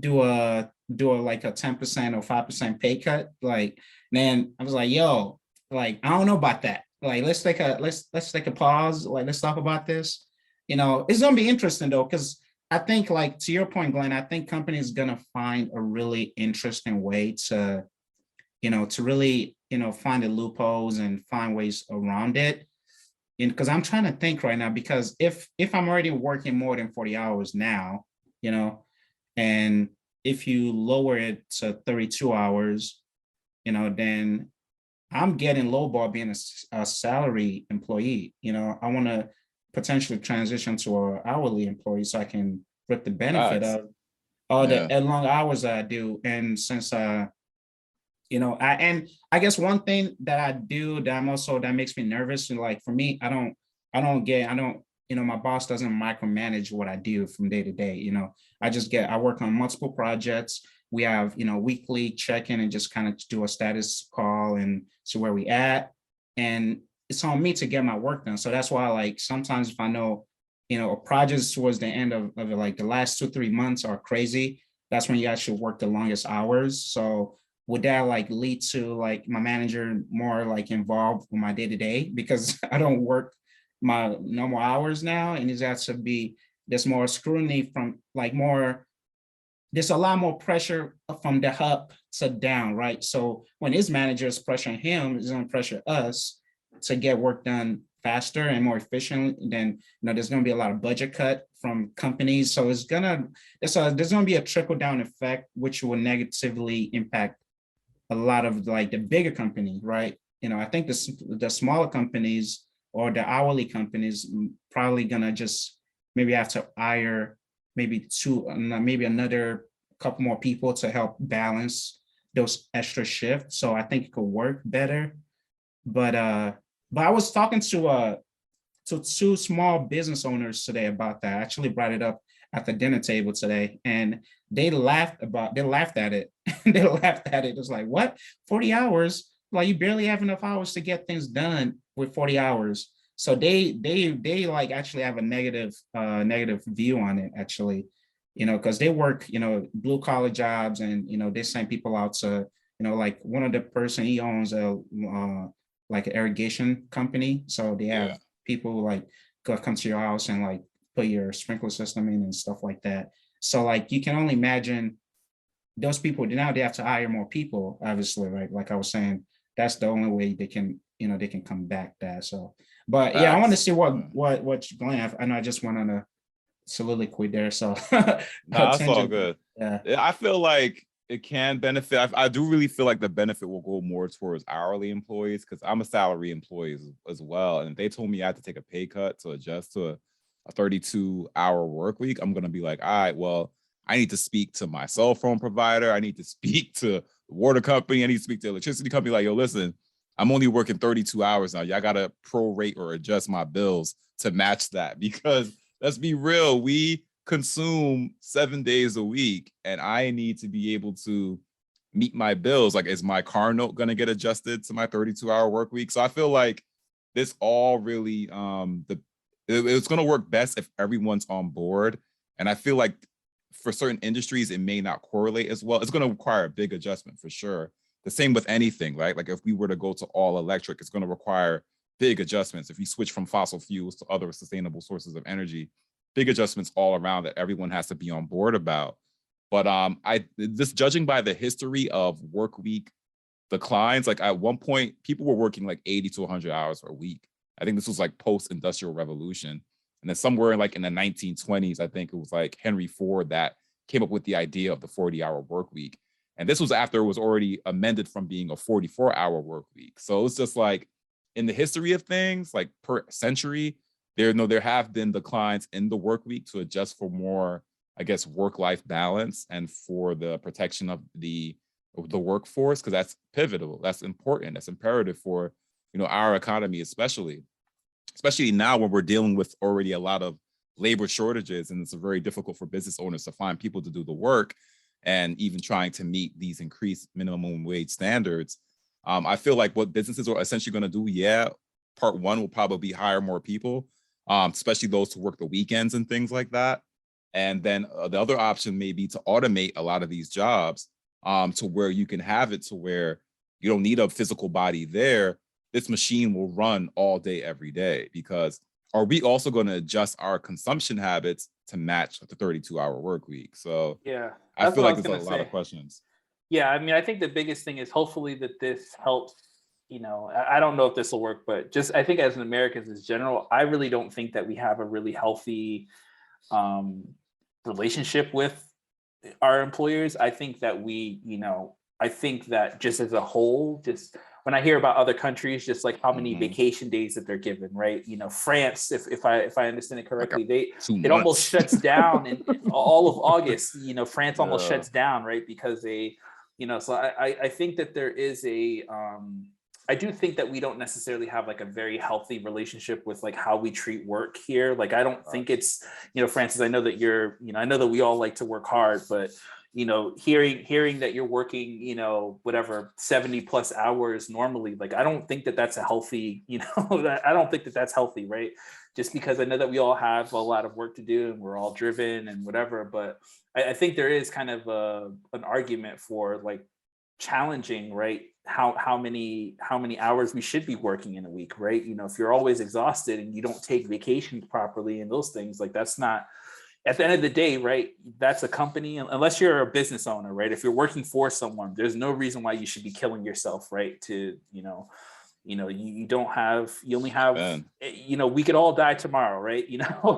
do a like a 10% or 5% pay cut? Like, man, I was like, yo, like, I don't know about that. Like, let's take a pause. Like, let's talk about this. It's gonna be interesting though, because I think, like, to your point, Glenn, I think companies gonna find a really interesting way to really, find the loopholes and find ways around it. And because I'm trying to think right now, because if I'm already working more than 40 hours now, and if you lower it to 32 hours, then I'm getting lowball being a salary employee. I want to potentially transition to an hourly employee so I can rip the benefit of all the long hours that I do. And since I guess one thing that I do that makes me nervous, and like for me, my boss doesn't micromanage what I do from day to day. I work on multiple projects. We have, weekly check-in and just kind of do a status call and see where we at. And it's on me to get my work done. So that's why, like, sometimes if I know, projects towards the end of it, like the last 2-3 months are crazy, that's when you actually work the longest hours. So would that like lead to like my manager more like involved with my day-to-day because I don't work my normal hours now, and there's more scrutiny from like there's a lot more pressure from the up to down, right? So when his manager is pressuring him, he's going to pressure us to get work done faster and more efficient. Then there's going to be a lot of budget cut from companies, so there's going to be a trickle down effect, which will negatively impact a lot of like the bigger company, right? I think the smaller companies or the hourly companies probably gonna just maybe have to hire maybe another couple more people to help balance those extra shifts. So I think it could work better. But I was talking to two small business owners today about that. I actually brought it up at the dinner table today, and they laughed at it. They laughed at it. It's like, what? 40 hours? Like, you barely have enough hours to get things done with 40 hours. So they like actually have a negative view on it, actually, because they work, blue collar jobs, and they send people out to, like one of the person, he owns a like an irrigation company. So they have people like come to your house and like put your sprinkler system in and stuff like that. So like you can only imagine those people now they have to hire more people, obviously, right? Like I was saying, that's the only way they can, they can come back there. So, but yeah, I want to see what Glenn. I know I just went on a soliloquy there. So that's all good. Yeah, I feel like it can benefit. I do really feel like the benefit will go more towards hourly employees, because I'm a salary employee as well. And if they told me I had to take a pay cut to adjust to a 32-hour work week, I'm going to be like, all right, well, I need to speak to my cell phone provider. I need to speak to the water company. I need to speak to the electricity company. Like, yo, listen, I'm only working 32 hours now. Y'all got to prorate or adjust my bills to match that, because let's be real, we consume 7 days a week, and I need to be able to meet my bills. Like, is my car note going to get adjusted to my 32-hour work week? So I feel like this all really, it's going to work best if everyone's on board. And I feel like for certain industries, it may not correlate as well. It's going to require a big adjustment for sure. The same with anything, right? Like if we were to go to all electric, it's going to require big adjustments. If we switch from fossil fuels to other sustainable sources of energy, big adjustments all around that everyone has to be on board about. But just judging by the history of work week declines, like at one point, people were working like 80 to 100 hours a week. I think this was like post-industrial revolution. And then somewhere like in the 1920s, I think it was like Henry Ford that came up with the idea of the 40-hour work week. And this was after it was already amended from being a 44-hour work week. So it's just like in the history of things, like per century, there have been declines in the work week to adjust for more, I guess, work-life balance and for the protection of the workforce, because that's pivotal, that's important, that's imperative for our economy, especially now when we're dealing with already a lot of labor shortages, and it's very difficult for business owners to find people to do the work, and even trying to meet these increased minimum wage standards. I feel like what businesses are essentially going to do, part one will probably hire more people, especially those who work the weekends and things like that. And then the other option may be to automate a lot of these jobs to where you can have it to where you don't need a physical body there. This machine will run all day, every day. Because are we also going to adjust our consumption habits to match the 32-hour work week? So yeah, I feel like there's a lot of questions. Yeah, I mean, I think the biggest thing is hopefully that this helps. I don't know if this will work, but just I think as an Americans in general, I really don't think that we have a really healthy relationship with our employers. I think that I think that just as a whole, just when I hear about other countries, just like how many vacation days that they're given, right? France, if I understand it correctly, it almost shuts down in all of August. France almost shuts down, right? Because so I think that there is I do think that we don't necessarily have like a very healthy relationship with like how we treat work here. Like, I don't think it's, Francis, I know that I know that we all like to work hard, but hearing that you're working, whatever, 70 plus hours normally, like, I don't think that that's a healthy, I don't think that that's healthy, right? Just because I know that we all have a lot of work to do and we're all driven and whatever, but I think there is kind of an argument for like challenging, right? How many hours we should be working in a week, right? If you're always exhausted and you don't take vacations properly and those things, like, that's not, at the end of the day, right? That's a company, unless you're a business owner, right? If you're working for someone, there's no reason why you should be killing yourself, right? To, you only have, we could all die tomorrow, right?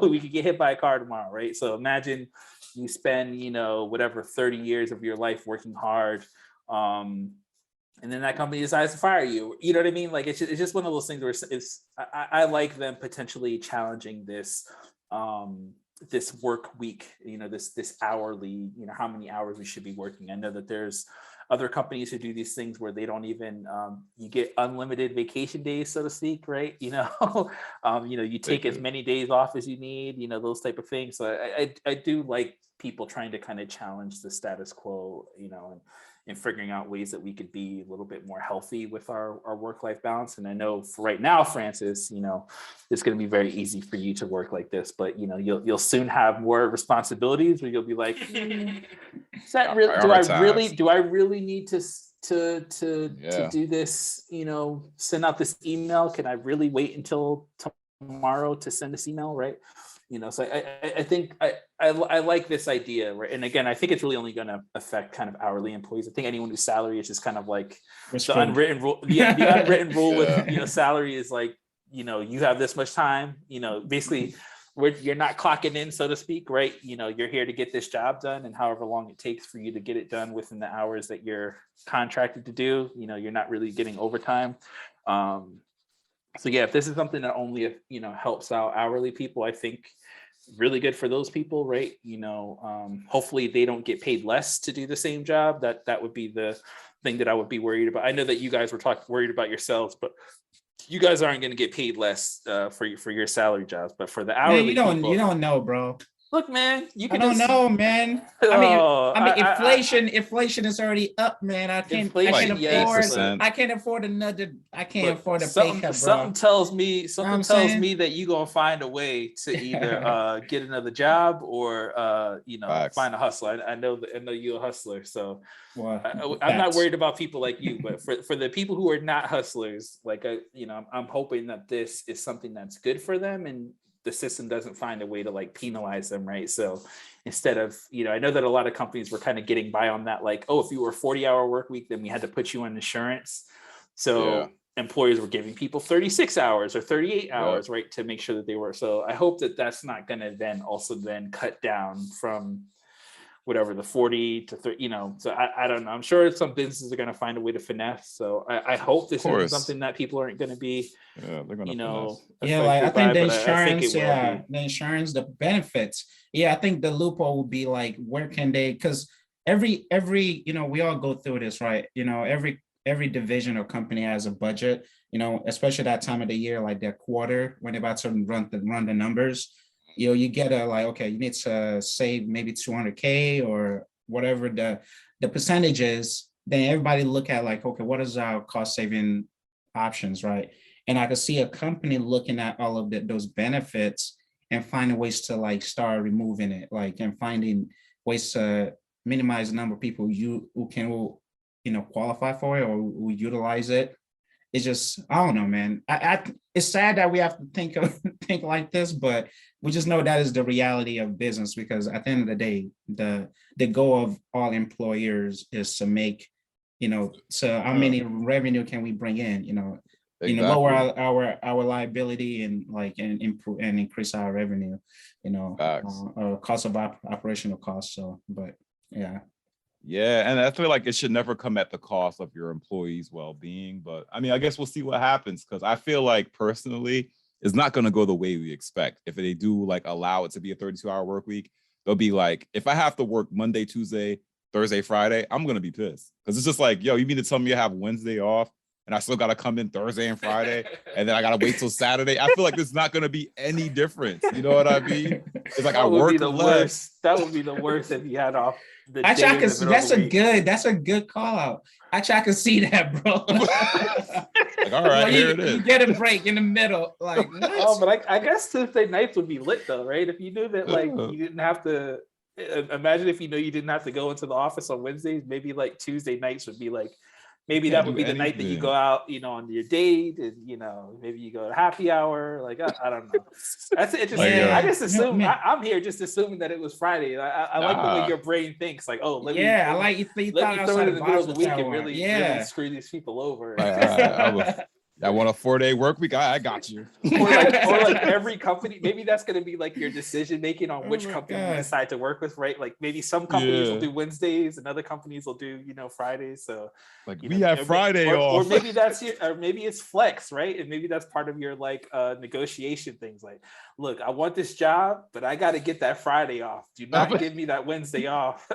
We could get hit by a car tomorrow, right? So imagine you spend, whatever, 30 years of your life working hard, and then that company decides to fire you. You know what I mean? Like, it's just one of those things where I like them potentially challenging this, this work week, this hourly, how many hours we should be working. I know that there's other companies who do these things where they don't even, you get unlimited vacation days, so to speak, right? You take as many days off as you need, those type of things. So I do like people trying to kind of challenge the status quo, and figuring out ways that we could be a little bit more healthy with our work-life balance. And I know for right now, Francis, it's going to be very easy for you to work like this, but you'll soon have more responsibilities where you'll be like, is that really, do I really need to do this, send out this email? Can I really wait until tomorrow to send this email, right? So I think I like this idea, right? And again, I think it's really only going to affect kind of hourly employees. I think anyone whose salary is just kind of like the unwritten rule. The unwritten rule with salary is like, you have this much time. Basically, you're not clocking in, so to speak, right? You're here to get this job done, and however long it takes for you to get it done within the hours that you're contracted to do, you're not really getting overtime. So yeah, if this is something that only helps out hourly people, I think really good for those people, right? Hopefully they don't get paid less to do the same job. That would be the thing that I would be worried about. I know that you guys were worried about yourselves, but you guys aren't going to get paid less for your salary jobs. But for the hourly people, you don't know, bro. Look, man, I don't know, man. Inflation is already up, man. I can't afford another. I can't afford a pay cut, bro. Something tells me that you're gonna find a way to either get another job or find a hustler. I know you're a hustler, so I'm not worried about people like you. But for the people who are not hustlers, like I'm hoping that this is something that's good for them and the system doesn't find a way to like penalize them, right? So instead of, I know that a lot of companies were kind of getting by on that, like, oh, if you were a 40-hour work week, then we had to put you on insurance. So employers were giving people 36 hours or 38 hours, right, to make sure that they were. So I hope that that's not going to then also cut down from whatever the 40 to 30, so I don't know. I'm sure some businesses are going to find a way to finesse. So I hope this isn't something that people aren't going to be, they're going to I think the insurance, the insurance, the benefits. I think the loophole would be like, where can they, because every, we all go through this, right? Every division or company has a budget, especially that time of the year, like their quarter, when they're about to run the numbers. You get okay, you need to save maybe 200K or whatever the percentage is. Then everybody look at like, okay, what is our cost saving options, right? And I could see a company looking at all of those benefits and finding ways to like start removing it, like, and finding ways to minimize the number of people who can qualify for it or who utilize it. It's just, I don't know, man. It's sad that we have to think like this, but we just know that is the reality of business, because at the end of the day, the goal of all employers is to make, so how many revenue can we bring in, lower our liability and improve and increase our revenue, cost of operational costs. So, but yeah. Yeah, and I feel like it should never come at the cost of your employees' well-being. But I mean, I guess we'll see what happens, because I feel like personally, it's not going to go the way we expect. If they do like allow it to be a 32-hour work week, they'll be like, if I have to work Monday, Tuesday, Thursday, Friday, I'm going to be pissed, because it's just like, yo, you mean to tell me I have Wednesday off and I still got to come in Thursday and Friday, and then I got to wait till Saturday? I feel like there's not going to be any difference. You know what I mean? It's like I work less. That would be the worst if you had off. That's a good call out. Actually, I can see that, bro. Like, all right, here it is. You get a break in the middle. Like, what? Oh, but I guess Tuesday nights would be lit though, right? If you knew that you didn't have to, imagine if you didn't have to go into the office on Wednesdays, maybe like Tuesday nights would be like, maybe that would be the night that you go out, on your date, and maybe you go to happy hour. Like I don't know. That's interesting. I just assume I'm here just assuming that it was Friday. I like the way your brain thinks. Like, oh, let me throw it in the middle of the week and really screw these people over. I want a 4-day work week. I got you. or like every company, maybe that's going to be like your decision making on which company you decide to work with, right? Like maybe some companies will do Wednesdays and other companies will do Fridays. So like we have Friday off, or maybe or maybe it's flex, right? And maybe that's part of your like negotiation things. Like, look, I want this job, but I got to get that Friday off. Do not give me that Wednesday off.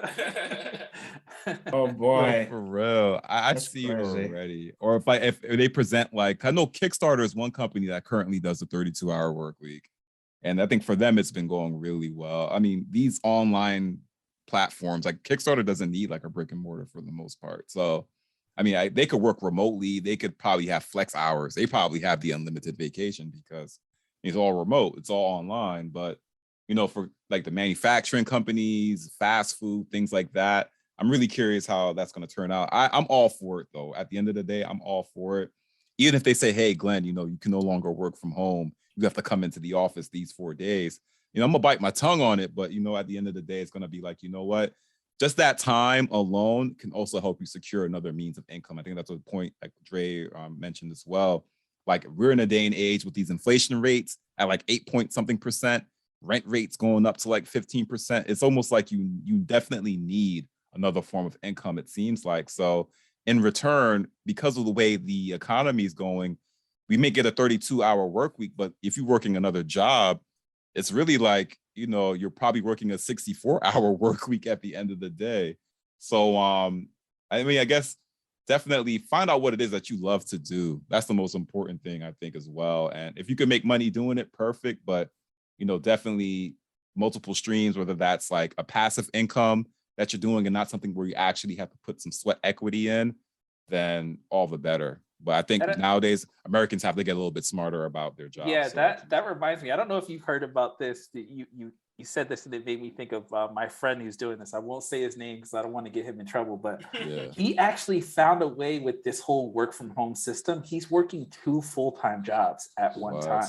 Oh boy, for real. I see it already. Or if they present like, I know Kickstarter is one company that currently does a 32-hour work week, and I think for them it's been going really well. I mean, these online platforms like Kickstarter doesn't need like a brick and mortar for the most part. So I mean, they could work remotely. They could probably have flex hours. They probably have the unlimited vacation because it's all remote. It's all online. But for like the manufacturing companies, fast food, things like that, I'm really curious how that's going to turn out. I'm all for it, though. At the end of the day, I'm all for it. Even if they say, hey, Glenn, you can no longer work from home. You have to come into the office these 4 days. I'm gonna bite my tongue on it, but at the end of the day, it's gonna be like, you know what? Just that time alone can also help you secure another means of income. I think that's a point like Dre mentioned as well. Like we're in a day and age with these inflation rates at like 8 point something percent, rent rates going up to like 15%. It's almost like you definitely need another form of income, it seems like. So in return, because of the way the economy is going, we may get a 32-hour work week, but if you're working another job, it's really like, you're probably working a 64-hour work week at the end of the day. So, I guess definitely find out what it is that you love to do. That's the most important thing, I think, as well. And if you can make money doing it, perfect. But, definitely multiple streams, whether that's like a passive income that you're doing and not something where you actually have to put some sweat equity in, then all the better. But I think nowadays Americans have to get a little bit smarter about their jobs. Yeah, that reminds me. I don't know if you've heard about this. You said this and it made me think of my friend who's doing this. I won't say his name because I don't want to get him in trouble. But he actually found a way with this whole work from home system. He's working 2 full-time jobs at one time.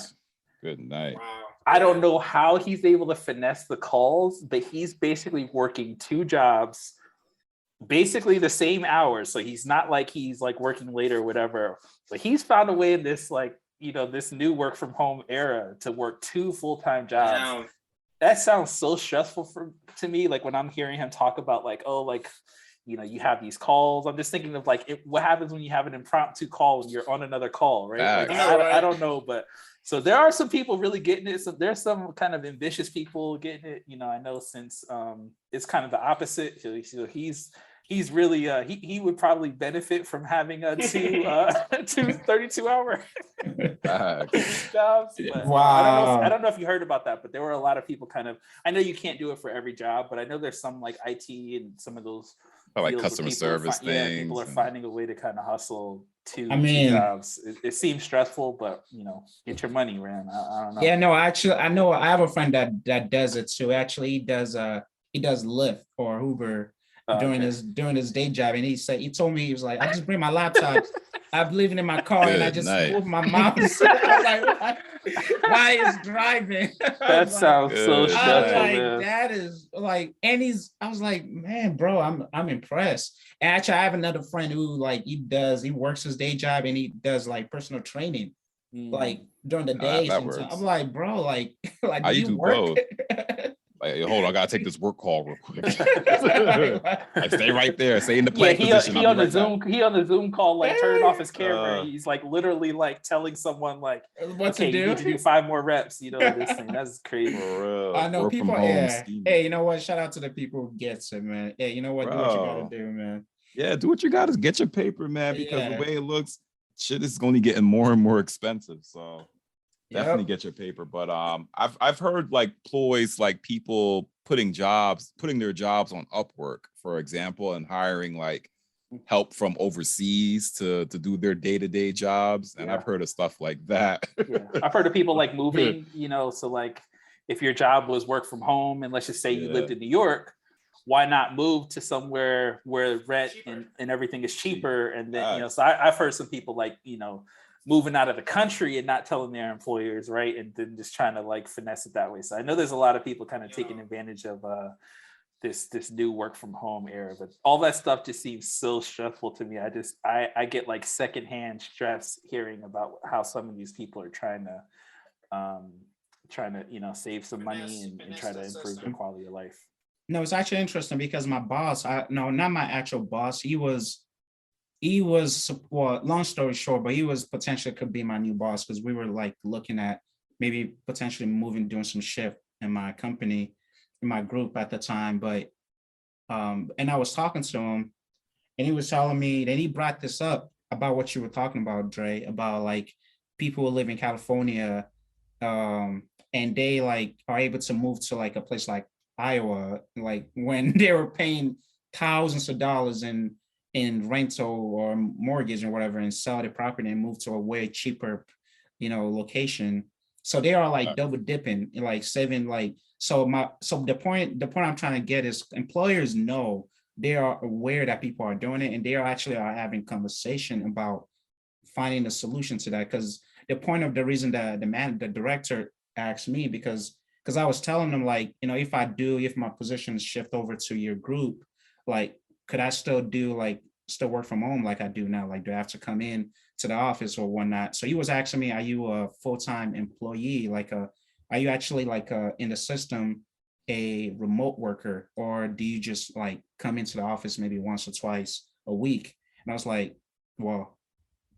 Good night. Wow. I don't know how he's able to finesse the calls, but he's basically working 2 jobs. Basically the same hours, so he's not like he's like working later or whatever, but he's found a way in this like this new work from home era to work 2 full-time jobs. Wow. That sounds so stressful to me. Like when I'm hearing him talk about like, oh, like you have these calls, I'm just thinking of like what happens when you have an impromptu call and you're on another call, right? Like, I don't know, but so there are some people really getting it. So there's some kind of ambitious people getting it. I know since it's kind of the opposite. So he's really he would probably benefit from having two 32-hour jobs. But, wow. I don't know if you heard about that, but there were a lot of people kind of, I know you can't do it for every job, but I know there's some like IT and some of those like customer service things. People are finding a way to kind of hustle two jobs. It seems stressful, but get your money, man. I don't know. Yeah, no, actually, I know I have a friend that does it too. Actually, he does Lyft or Uber during his day job, and he told me, he was like, I just bring my laptop. I'm leaving in my car and I just move my mouse. I was like, why is driving? That sounds so stressful. Like, that is like, and I was like, man, bro, I'm impressed. And actually, I have another friend who like he works his day job and he does like personal training, like during the days. I'm like, bro, like do you work? Both. Like, hold on, I gotta take this work call real quick. Like, stay right there, stay in the plank position. He on the Zoom call, like turning off his camera. He's like literally like telling someone like what to do. You need to do 5 more reps. This thing. That's crazy. I know work people. Hey, you know what? Shout out to the people who gets it, man. Hey, you know what? Do what you gotta do, man. Yeah, do what you gotta. Get your paper, man. Because the way it looks, shit is only getting more and more expensive. So. Definitely get your paper, but I've heard like ploys, like people putting their jobs on Upwork, for example, and hiring like help from overseas to do their day-to-day jobs, and I've heard of stuff like that. I've heard of people like moving, so like if your job was work from home, and let's just say you lived in New York, why not move to somewhere where rent and everything is cheaper, and then so I've heard some people like moving out of the country and not telling their employers, right? And then just trying to like finesse it that way. So I know there's a lot of people kind of taking advantage of this new work from home era, but all that stuff just seems so stressful to me. I get like secondhand stress hearing about how some of these people are trying to save some money and try to improve their quality of life. No, it's actually interesting because my boss, not my actual boss, he was, well, long story short, but he was potentially could be my new boss because we were like looking at maybe potentially doing some shift in my company, in my group at the time. But, and I was talking to him and he was telling me that he brought this up about what you were talking about, Dre, about like people who live in California and they like are able to move to like a place like Iowa, like when they were paying thousands of dollars in rental or mortgage or whatever and sell the property and move to a way cheaper, location. So they are like double dipping, like saving, like, so the point I'm trying to get is employers know, they are aware that people are doing it and they are having conversation about finding a solution to that. Because the point of the reason that the director asked me, because because I was telling them like, if my positions shift over to your group, like, could I still work from home like I do now? Like, do I have to come in to the office or whatnot? So he was asking me, are you a full-time employee? Are you actually in the system a remote worker, or do you just like come into the office maybe once or twice a week? And I was like, well,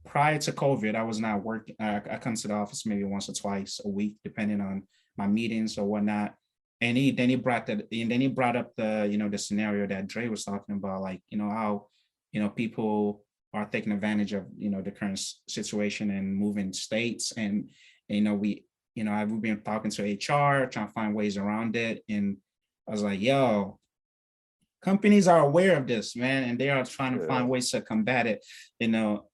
prior to COVID, I was not working. I come to the office maybe once or twice a week, depending on my meetings or whatnot. And he brought up the scenario that Dre was talking about, like, how, people are taking advantage of, the current situation and moving states. And, we've been talking to HR, trying to find ways around it. And I was like, yo, companies are aware of this, man, and they are trying to find ways to combat it,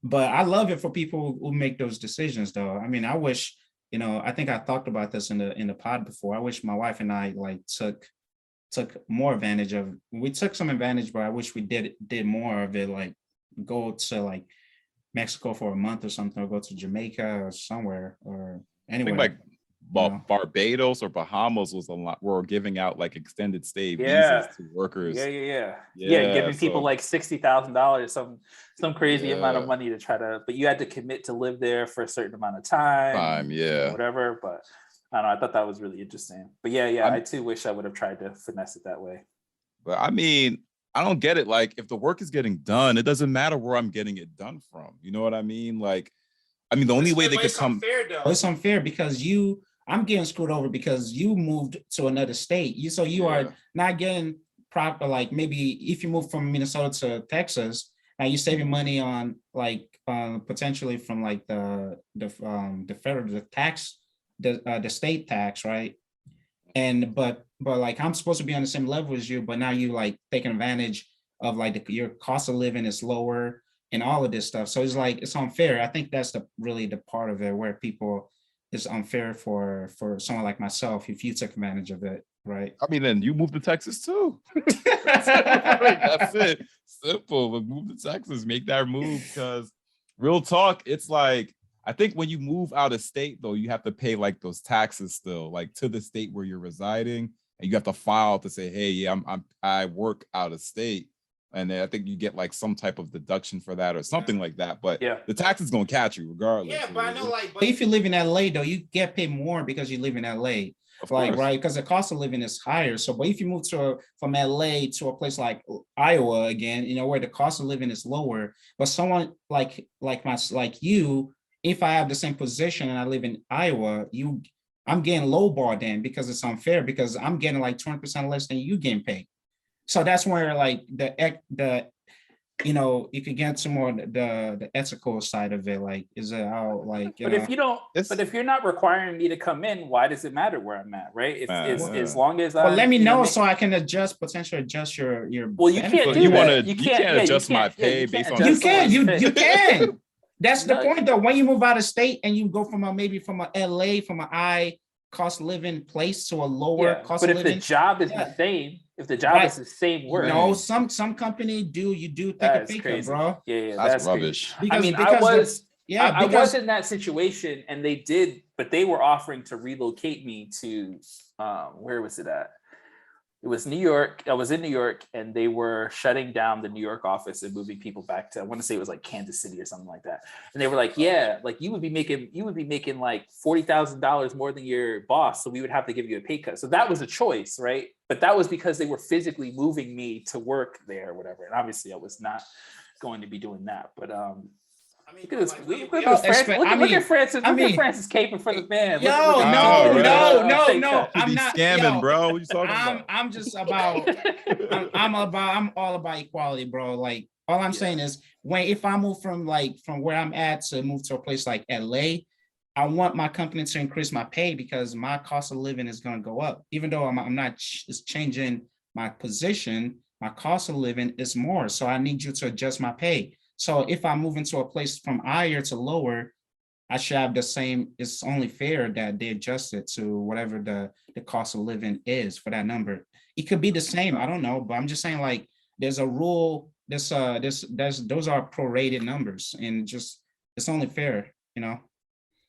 but I love it for people who make those decisions, though. I mean, I wish, I think I talked about this in the pod before. I wish my wife and I like took more advantage of, we took some advantage, but I wish we did more of it, like go to like Mexico for a month or something, or go to Jamaica or somewhere, or anywhere. I think Barbados or Bahamas was a lot. We're giving out like extended stay visas to workers. Giving people like $60,000, some crazy amount of money to try to, but you had to commit to live there for a certain amount of time. Whatever. But I don't know. I thought that was really interesting. But I too wish I would have tried to finesse it that way. But I mean, I don't get it. Like, if the work is getting done, it doesn't matter where I'm getting it done from. You know what I mean? Like, I mean, the only way they could come. It's unfair because I'm getting screwed over because you moved to another state. You are not getting proper, like maybe if you move from Minnesota to Texas, now you're saving money on like potentially from like the federal tax, the state tax, right? And but like I'm supposed to be on the same level as you, but now you like taking advantage of like your cost of living is lower and all of this stuff. So it's like it's unfair. I think that's really the part of it where people. It's unfair for someone like myself if you took advantage of it, right? I mean, then you moved to Texas too. That's it. Simple. But move to Texas, make that move, because real talk, it's like, I think when you move out of state, though, you have to pay like those taxes still, like to the state where you're residing, and you have to file to say, hey, I work out of state. And then I think you get like some type of deduction for that or something like that. But the tax is gonna catch you regardless. Yeah, but I know, like, but if you live in LA, though, you get paid more because you live in LA. Right? Because the cost of living is higher. So, but if you move from LA to a place like Iowa again, where the cost of living is lower, but someone like you, if I have the same position and I live in Iowa, I'm getting lowballed then because it's unfair because I'm getting like 20% less than you getting paid. So that's where like you could get some more the ethical side of it, like is it how like but if you don't but if you're not requiring me to come in, why does it matter where I'm at, right? If as long as I let me know so I can potentially adjust your well, you can't do that. You can't adjust my pay based on you can. That's the point though. When you move out of state and you go from a LA from a high cost living place to a lower cost of living. But if the job is the same, if the job is the same work. No, some company you do take a pay cut, bro. Yeah, that's rubbish. Because, I was in that situation and they did, but they were offering to relocate me to where was it at? It was New York. I was in New York and they were shutting down the New York office and moving people back to, I want to say it was like Kansas City or something like that. And they were like, yeah, like you would be making like $40,000 more than your boss. So we would have to give you a pay cut. So that was a choice, right? But that was because they were physically moving me to work there or whatever. And obviously I was not going to be doing that. But look at Francis. Look at Francis caping for the man. No. I'm not scamming, bro. What you talking about? I'm just about. I'm all about equality, bro. Like all I'm saying is, if I move from where I'm at to move to a place like LA, I want my company to increase my pay because my cost of living is going to go up. Even though I'm not changing my position, my cost of living is more. So I need you to adjust my pay. So if I move into a place from higher to lower, I should have the same. It's only fair that they adjust it to whatever the cost of living is for that number. It could be the same. I don't know, but I'm just saying like there's a rule. Those are prorated numbers, and just it's only fair,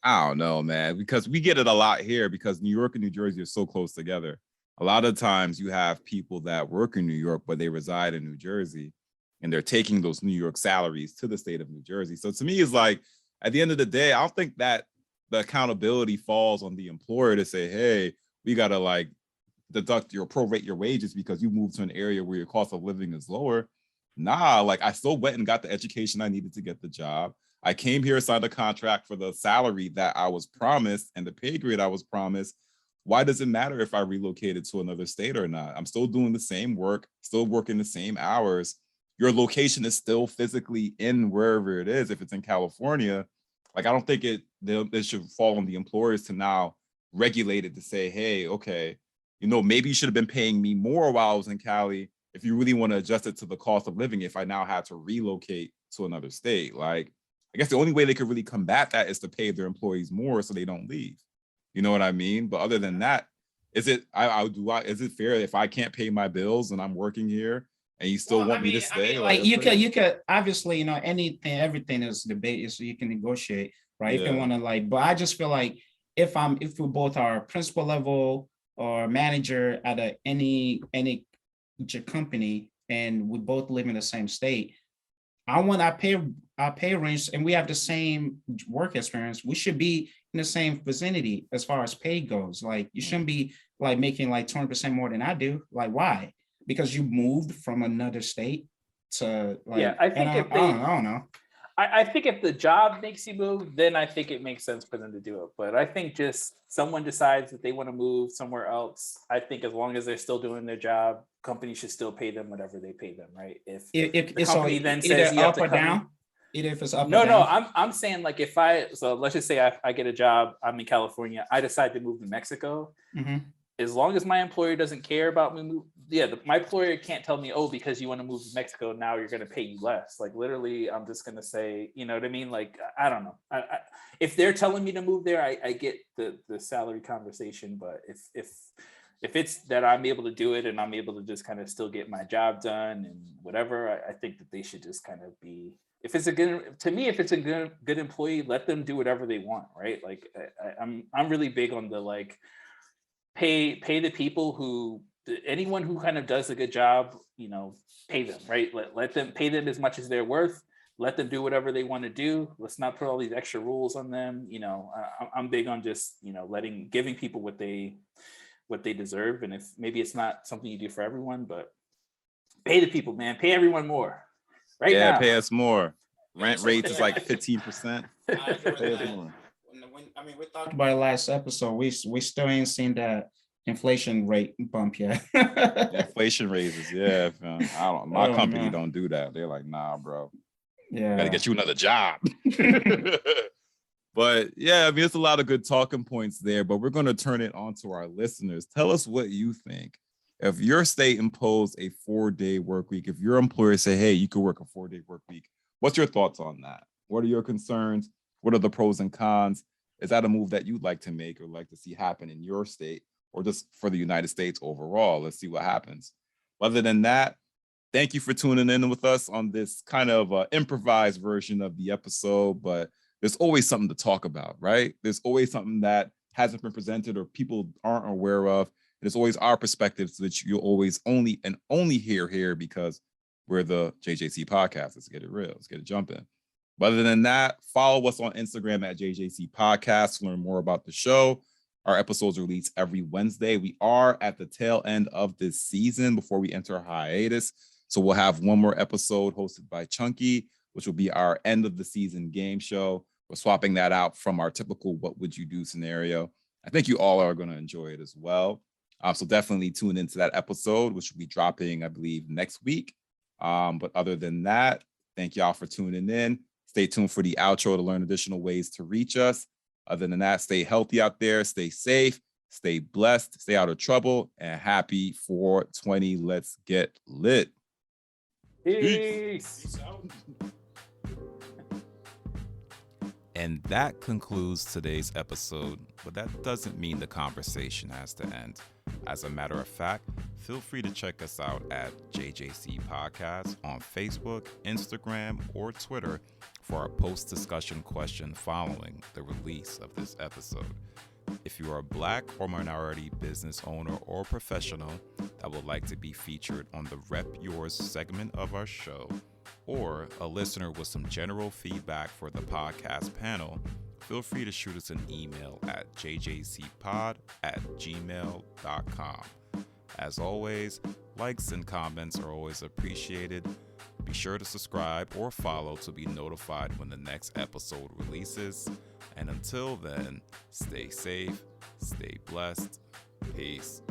I don't know, man, because we get it a lot here because New York and New Jersey are so close together. A lot of times you have people that work in New York, but they reside in New Jersey, and they're taking those New York salaries to the state of New Jersey. So to me, it's like, at the end of the day, I don't think that the accountability falls on the employer to say, hey, we got to like deduct your prorate your wages because you moved to an area where your cost of living is lower. Nah, like I still went and got the education I needed to get the job. I came here, signed a contract for the salary that I was promised and the pay grade I was promised. Why does it matter if I relocated to another state or not? I'm still doing the same work, still working the same hours. Your location is still physically in wherever it is. If it's in California, like I don't think it should fall on the employers to now regulate it to say, hey, okay, maybe you should have been paying me more while I was in Cali if you really want to adjust it to the cost of living if I now had to relocate to another state. Like, I guess the only way they could really combat that is to pay their employees more so they don't leave. You know what I mean? But other than that, is it fair if I can't pay my bills and I'm working here and you still want me to stay? Like you could obviously, everything is debate, so you can negotiate, right? Yeah. If you want to but I just feel like if we both are principal level or manager at any company and we both live in the same state, our pay range and we have the same work experience, we should be in the same vicinity as far as pay goes. Like you shouldn't be like making like 20% more than I do. Like why? Because you moved from another state to like, yeah, I think I don't know. I think if the job makes you move, then I think it makes sense for them to do it. But I think just someone decides that they want to move somewhere else. I think as long as they're still doing their job, companies should still pay them whatever they pay them, right? If the company then says you have to come down, either if it's up no, or down. I'm saying like so let's just say I get a job, I'm in California, I decide to move to Mexico. Mm-hmm. As long as my employer doesn't care about me, my employer can't tell me, oh, because you want to move to Mexico, now you're going to pay you less. Like literally, I'm just going to say, you know what I mean? Like, I don't know. If they're telling me to move there, I get the salary conversation. But if it's that I'm able to do it and I'm able to just kind of still get my job done and whatever, I think that they should just kind of be, if it's a good employee, let them do whatever they want, right? Like I'm really big on the like, pay the people anyone who kind of does a good job, pay them, right? Let them pay them as much as they're worth. Let them do whatever they want to do. Let's not put all these extra rules on them. I'm big on just, giving people what they deserve. And if maybe it's not something you do for everyone, but pay the people, man, pay everyone more right now. Yeah, pay us more. Rent rates is like 15%. Pay us more. We talked about it last episode. We still ain't seen that inflation rate bump yet. Inflation raises, yeah. My company don't do that. They're like, nah, bro. Yeah, gotta get you another job. But yeah, it's a lot of good talking points there. But we're gonna turn it on to our listeners. Tell us what you think. If your state imposed a 4-day work week, if your employer say, hey, you could work a 4-day work week, what's your thoughts on that? What are your concerns? What are the pros and cons? Is that a move that you'd like to make or like to see happen in your state or just for the United States overall? Let's see what happens. Other than that, thank you for tuning in with us on this kind of improvised version of the episode, but there's always something to talk about, right? There's always something that hasn't been presented or people aren't aware of. There's always our perspectives that you'll always only hear here because we're the JJC podcast. Let's get it real. Let's get it jumping. But other than that, follow us on Instagram at JJC Podcast to learn more about the show. Our episodes are released every Wednesday. We are at the tail end of this season before we enter a hiatus. So we'll have one more episode hosted by Chunky, which will be our end of the season game show. We're swapping that out from our typical what would you do scenario. I think you all are going to enjoy it as well. So definitely tune into that episode, which will be dropping, I believe, next week. But other than that, thank y'all for tuning in. Stay tuned for the outro to learn additional ways to reach us. Other than that, stay healthy out there, stay safe, stay blessed, stay out of trouble, and happy 420. Let's get lit. Peace. And that concludes today's episode, but that doesn't mean the conversation has to end. As a matter of fact, feel free to check us out at JJC Podcast on Facebook, Instagram, or Twitter for our post-discussion question following the release of this episode. If you are a Black or minority business owner or professional that would like to be featured on the Rep Yours segment of our show, or a listener with some general feedback for the podcast panel, feel free to shoot us an email at jjcpod@gmail.com. As always, likes and comments are always appreciated. Be sure to subscribe or follow to be notified when the next episode releases. And until then, stay safe, stay blessed. Peace.